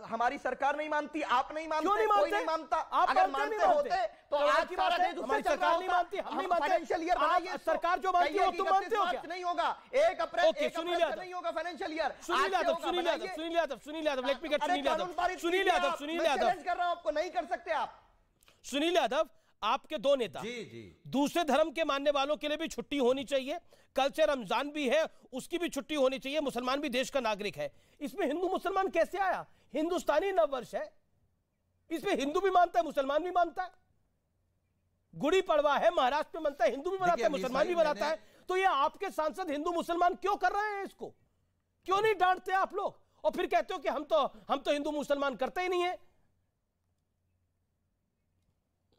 हमारी सरकार नहीं मानती, आप नहीं मानते, क्यों नहीं मानते? कोई नहीं मानता। आप अगर मानते होते तो आज सारा देश उससे चल रहा नहीं मानती, हम नहीं मानते। फाइनेंशियल ईयर बनाइए, सरकार जो मानती है वो तुम मानते हो क्या? नहीं होगा 1 अप्रैल से नहीं होगा financial year. Sunil Yadav, challenge कर रहा हूं आपको, नहीं कर सकते आप। सुनील यादव, आपके दो नेता दूसरे धर्म के मानने वालों के लिए भी छुट्टी होनी चाहिए, कल से रमजान भी है, उसकी भी छुट्टी होनी चाहिए, मुसलमान भी देश का नागरिक है। इसमें हिंदू मुसलमान कैसे आया? हिंदुस्तानी नववर्ष है, इसमें हिंदू भी मानता है, मुसलमान भी मानता है। गुड़ी पड़वा है, महाराष्ट्र में मनता है, हिंदू भी मनाता है, मुसलमान भी मनाता है। तो ये आपके सांसद हिंदू मुसलमान क्यों कर रहे हैं इसको? क्यों नहीं डांटते आप लोग? और फिर कहते हो कि हम तो हिंदू मुसलमान करते ही नहीं है।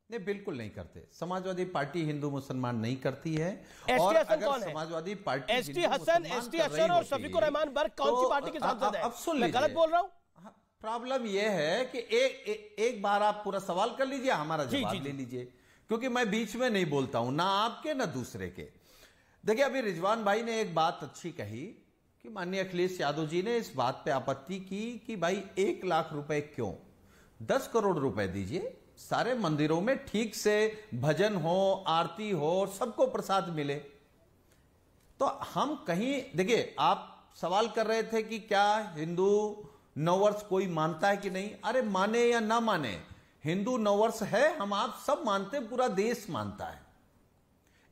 नहीं, बिल्कुल नहीं करते। समाजवादी पार्टी हिंदू मुसलमान नहीं करती है। और अगर समाजवादी पार्टी एसटी हसन और शफीकुर रहमान बर्ग कौन सी पार्टी के सांसद है? अब सुन मैं गलत बोल रहा हूं? प्रॉब्लम यह है कि एक बार आप पूरा सवाल कर लीजिए, हमारा जवाब ले लीजिए, क्योंकि मैं बीच में नहीं बोलता हूं, ना आपके ना दूसरे के। देखिए, अभी रिजवान भाई ने एक बात अच्छी कही कि माननीय अखिलेश यादव जी ने इस बात पे आपत्ति की कि भाई 1 लाख रुपए क्यों, 10 करोड़ रुपए दीजिए, सारे मंदिरों में ठीक से भजन हो, आरती हो, सबको प्रसाद मिले। तो हम कहीं, देखिए, आप सवाल कर रहे थे कि क्या हिंदू नववर्ष कोई मानता है कि नहीं? अरे माने या ना माने, हिंदू नववर्ष है, हम आप सब मानते, पूरा देश मानता है,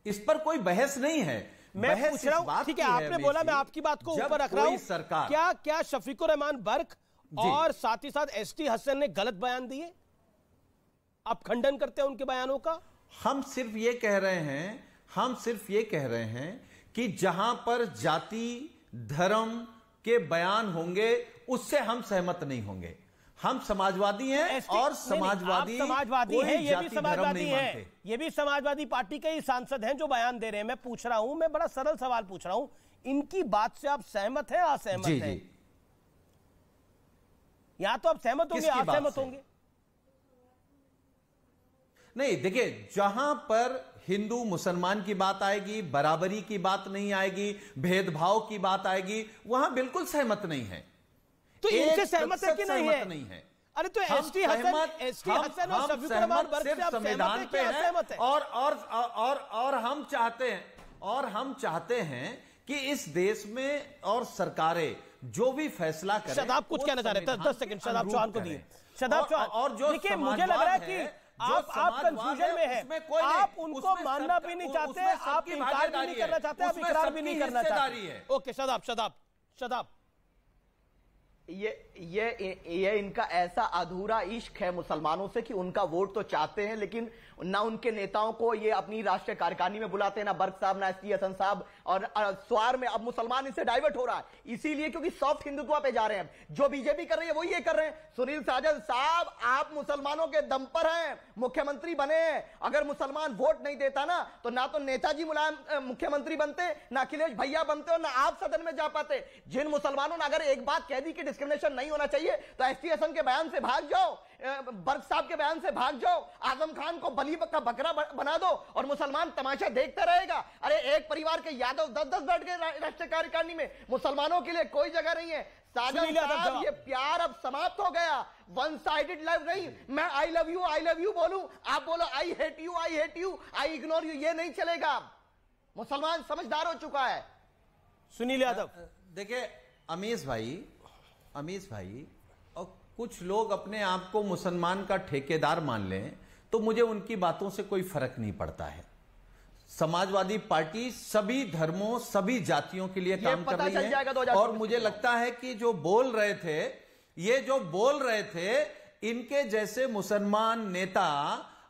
इस पर कोई बहस नहीं है। मैं पूछ रहा हूं, ठीक है, आपने बोला, मैं आपकी बात को ऊपर रख रहा हूं। सरकार क्या शफीकुर रहमान बर्ग और साथ ही साथ एसटी हसन ने गलत बयान दिए? आप खंडन करते हैं उनके बयानों का? हम सिर्फ ये कह रहे हैं कि जहां पर जाति धर्म के बयान होंगे उससे हम सहमत नहीं होंगे। हम समाजवादी हैं और समाजवादी हैं, ये भी समाजवादी हैं, ये भी समाजवादी पार्टी के ही सांसद हैं जो बयान दे रहे हैं। मैं पूछ रहा हूं, मैं बड़ा सरल सवाल पूछ रहा हूं, इनकी बात से आप सहमत हैं, असहमत हैं? या तो आप सहमत होंगे, असहमत होंगे? नहीं, देखिए, जहां पर हिंदू मुसलमान की बात आएगी, बराबरी की बात नहीं आएगी, भेदभाव की बात आएगी, वहां बिल्कुल सहमत नहीं है। तो इनसे सहमत है कि नहीं है? अरे तो एसटी हसन और शफीकुर रहमान बर्ग से आप संविधान पे हैं, और हम चाहते हैं कि इस देश में और सरकारें जो भी फैसला करें। शदाब कुछ कहना चाह रहे थे, 10 सेकंड शदाब चौहान को दिए। शदाब चौहान, और जो देखिए, मुझे लग रहा है कि आप कंफ्यूजन में हैं, आप उनको मानना भी नहीं चाहते, आप इनकार भी नहीं करना चाहते, आप इकरार भी नहीं करना चाहते। ओके, शदाब, ये इनका ऐसा अधूरा इश्क है मुसलमानों से कि उनका वोट तो चाहते हैं, लेकिन ना उनके नेताओं को ये अपनी राष्ट्रीय कार्यकारिणी में बुलाते हैं, ना बर्ग साहब, ना एसटी हसन साहब, और स्वार में अब मुसलमान इससे डाइवर्ट हो रहा है, इसीलिए क्योंकि सॉफ्ट हिंदुत्व पे जा रहे हैं। जो बीजेपी कर रही है वही ये कर रहे हैं। सुनील साजन साहब, आप मुसलमानों के दम पर हैं, मुख्यमंत्री बने हैं। अगर मुसलमान वोट नहीं देता ना तो नेताजी मुलायम मुख्यमंत्री बनते, ना अखिलेश भैया बनते, और ना आप सदन में जा पाते। जिन मुसलमानों ने अगर एक बात कह दी कि डिस्क्रिमिनेशन नहीं होना चाहिए, तो एसटी हसन के बयान से भाग जाओ, बर्ग साहब के बयान से भाग जाओ, आजम खान को बली का बकरा बना दो और मुसलमान तमाशा देखता रहेगा। अरे एक परिवार के यादव 10-10 बैठ गए राष्ट्रीय कार्यकारिणी में, मुसलमानों के लिए कोई जगह नहीं है। साजन साहब, ये प्यार अब समाप्त हो गया। वन साइडेड लव नहीं, मैं आई लव यू बोलूं, आप बोलो I hate you, I ignore you, ये नहीं चलेगा। मुसलमान समझदार हो चुका है। सुनील यादव, देखिए अमीश भाई, और कुछ लोग अपने आप को मुसलमान का ठेकेदार मान लें तो मुझे उनकी बातों से कोई फर्क नहीं पड़ता है। समाजवादी पार्टी सभी धर्मों, सभी जातियों के लिए काम कर रही है, और मुझे लगता है कि जो बोल रहे थे इनके जैसे मुसलमान नेता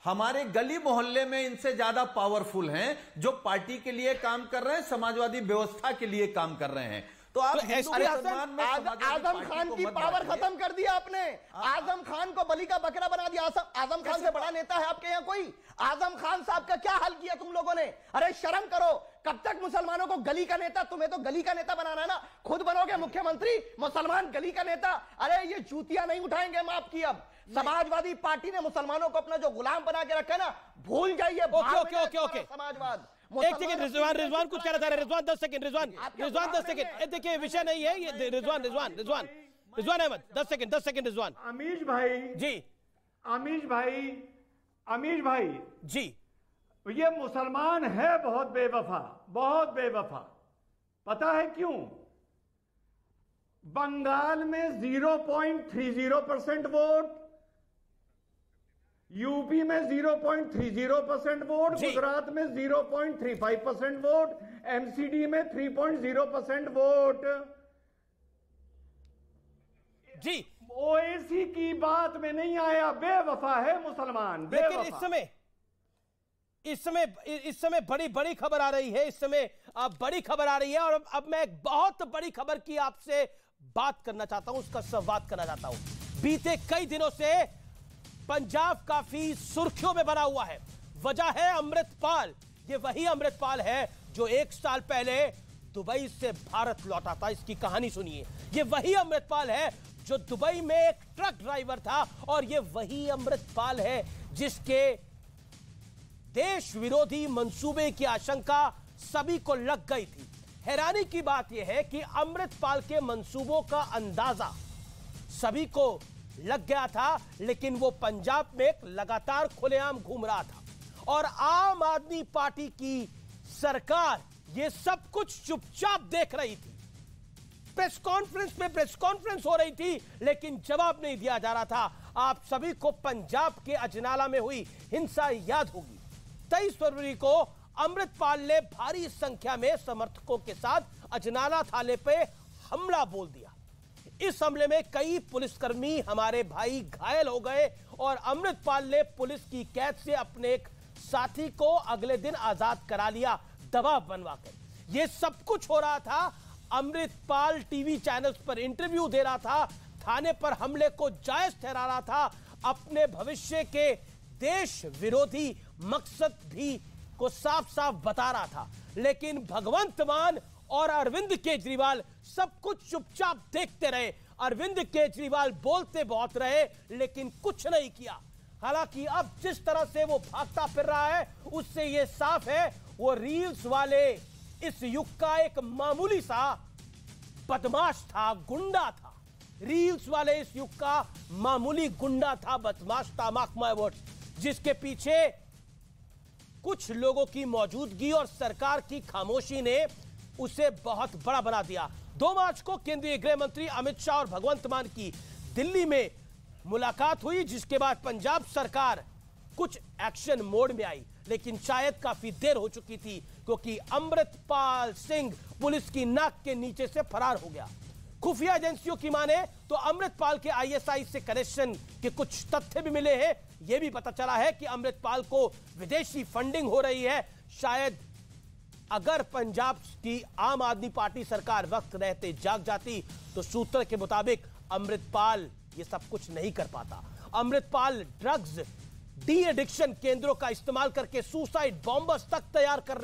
हमारे गली मोहल्ले में इनसे ज्यादा पावरफुल हैं, जो पार्टी के लिए काम कर रहे हैं, समाजवादी व्यवस्था के लिए काम कर रहे हैं। तो आप आजम खान की पावर खत्म कर दिया आपने। आजम खान को बलि का बकरा बना दिया। आजम खान से बड़ा नेता है आपके यहाँ कोई? आजम खान साहब का क्या हाल किया तुम लोगों ने? अरे शर्म करो। कब तक मुसलमानों को गली का नेता, तुम्हें तो गली का नेता बनाना है ना, खुद बनोगे मुख्यमंत्री, मुसलमान गली का नेता। अरे ये जूतियां नहीं उठाएंगे माफ की। अब समाजवादी पार्टी ने मुसलमानों को अपना जो गुलाम बना के रखा है ना, भूल जाइए। ओके समाजवाद। एक सेकंड, रिजवान कुछ कह रहा था। Rizwan 10 second, Rizwan 10 second. देखिए विषय नहीं है ये। रिजवान अहमद 10 सेकंड। रिजवान। अमीश भाई जी, ये मुसलमान है बहुत बेवफा। पता है क्यों? बंगाल में 0.30% वोट, यूपी में 0.30% वोट, गुजरात में 0.35% वोट, एमसीडी में 3.0% वोट। जी, ओएसी की बात में नहीं आया। बेवफा है मुसलमान, लेकिन इस समय बड़ी खबर आ रही है। इस समय बड़ी खबर आ रही है, और अब मैं एक बहुत बड़ी खबर की आपसे बात करना चाहता हूं, उसका संवाद करना चाहता हूं। बीते कई दिनों से पंजाब काफी सुर्खियों में बना हुआ है। वजह है अमृतपाल। ये वही अमृतपाल है जो 1 साल पहले दुबई से भारत लौटा था। इसकी कहानी सुनिए। ये वही अमृतपाल है जो दुबई में एक ट्रक ड्राइवर था, और ये वही अमृतपाल है जिसके देश विरोधी मंसूबे की आशंका सभी को लग गई थी। हैरानी की बात यह है कि अमृतपाल के मंसूबों का अंदाजा सभी को लग गया था, लेकिन वो पंजाब में लगातार खुलेआम घूम रहा था, और आम आदमी पार्टी की सरकार ये सब कुछ चुपचाप देख रही थी। प्रेस कॉन्फ्रेंस हो रही थी, लेकिन जवाब नहीं दिया जा रहा था। आप सभी को पंजाब के अजनाला में हुई हिंसा याद होगी। 23 फरवरी को अमृतपाल ने भारी संख्या में समर्थकों के साथ अजनाला थाने पे हमला बोल दिया। इस हमले में कई पुलिसकर्मी हमारे भाई घायल हो गए, और अमृतपाल ने पुलिस की कैद से अपने एक साथी को अगले दिन आजाद करा लिया, दबाव बनवाकर। यह सब कुछ हो रहा था। अमृतपाल टीवी चैनल्स पर इंटरव्यू दे रहा था, थाने पर हमले को जायज ठहरा रहा था, अपने भविष्य के देश विरोधी मकसद भी को साफ साफ बता रहा था। लेकिन भगवंत मान और अरविंद केजरीवाल सब कुछ चुपचाप देखते रहे। अरविंद केजरीवाल बोलते बहुत रहे, लेकिन कुछ नहीं किया। हालांकि अब जिस तरह से वो भागता फिर रहा है, उससे ये साफ है वो रील्स वाले इस युग का एक मामूली सा बदमाश था, गुंडा था। रील्स वाले इस युग का मामूली गुंडा था, बदमाश था, मार्क माय वर्ड्स, जिसके पीछे कुछ लोगों की मौजूदगी और सरकार की खामोशी ने उसे बहुत बड़ा बना दिया। 2 मार्च को केंद्रीय गृह मंत्री अमित शाह और भगवंत मान की दिल्ली में मुलाकात हुई, जिसके बाद पंजाब सरकार कुछ एक्शन मोड में आई, लेकिन शायद काफी देर हो चुकी थी, क्योंकि अमृतपाल सिंह पुलिस की नाक के नीचे से फरार हो गया। खुफिया एजेंसियों की माने तो अमृतपाल के आईएसआई से कनेक्शन के कुछ तथ्य भी मिले हैं। यह भी पता चला है कि अमृतपाल को विदेशी फंडिंग हो रही है। शायद अगर पंजाब की आम आदमी पार्टी सरकार वक्त रहते जाग जाती तो सूत्र के मुताबिक अमृतपाल ये सब कुछ नहीं कर पाता। अमृतपाल ड्रग्स डी एडिक्शन केंद्रों का इस्तेमाल करके सुसाइड बॉम्बर्स तक तैयार कर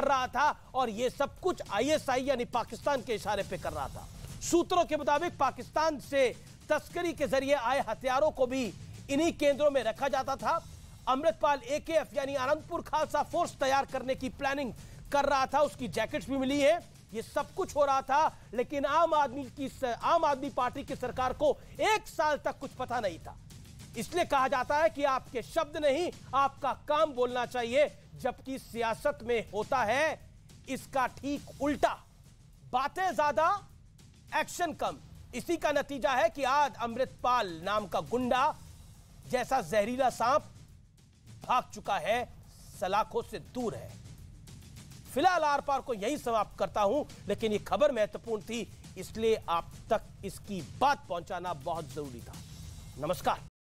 रहा था और यह सब कुछ आईएसआई यानी पाकिस्तान के इशारे पे कर रहा था। सूत्रों के मुताबिक पाकिस्तान से तस्करी के जरिए आए हथियारों को भी इन्हीं केंद्रों में रखा जाता था। अमृतपाल एकेएफ यानी आनंदपुर खालसा फोर्स तैयार करने की प्लानिंग कर रहा था, उसकी जैकेट्स भी मिली है। ये सब कुछ हो रहा था, लेकिन आम आदमी पार्टी की सरकार को 1 साल तक कुछ पता नहीं था। इसलिए कहा जाता है कि आपके शब्द नहीं, आपका काम बोलना चाहिए, जबकि सियासत में होता है इसका ठीक उल्टा। बातें ज्यादा, एक्शन कम। इसी का नतीजा है कि आज अमृतपाल नाम का गुंडा जैसा जहरीला सांप भाग चुका है, सलाखों से दूर है। फिलहाल आर पार को यही समाप्त करता हूं, लेकिन यह खबर महत्वपूर्ण थी, इसलिए आप तक इसकी बात पहुंचाना बहुत जरूरी था। नमस्कार।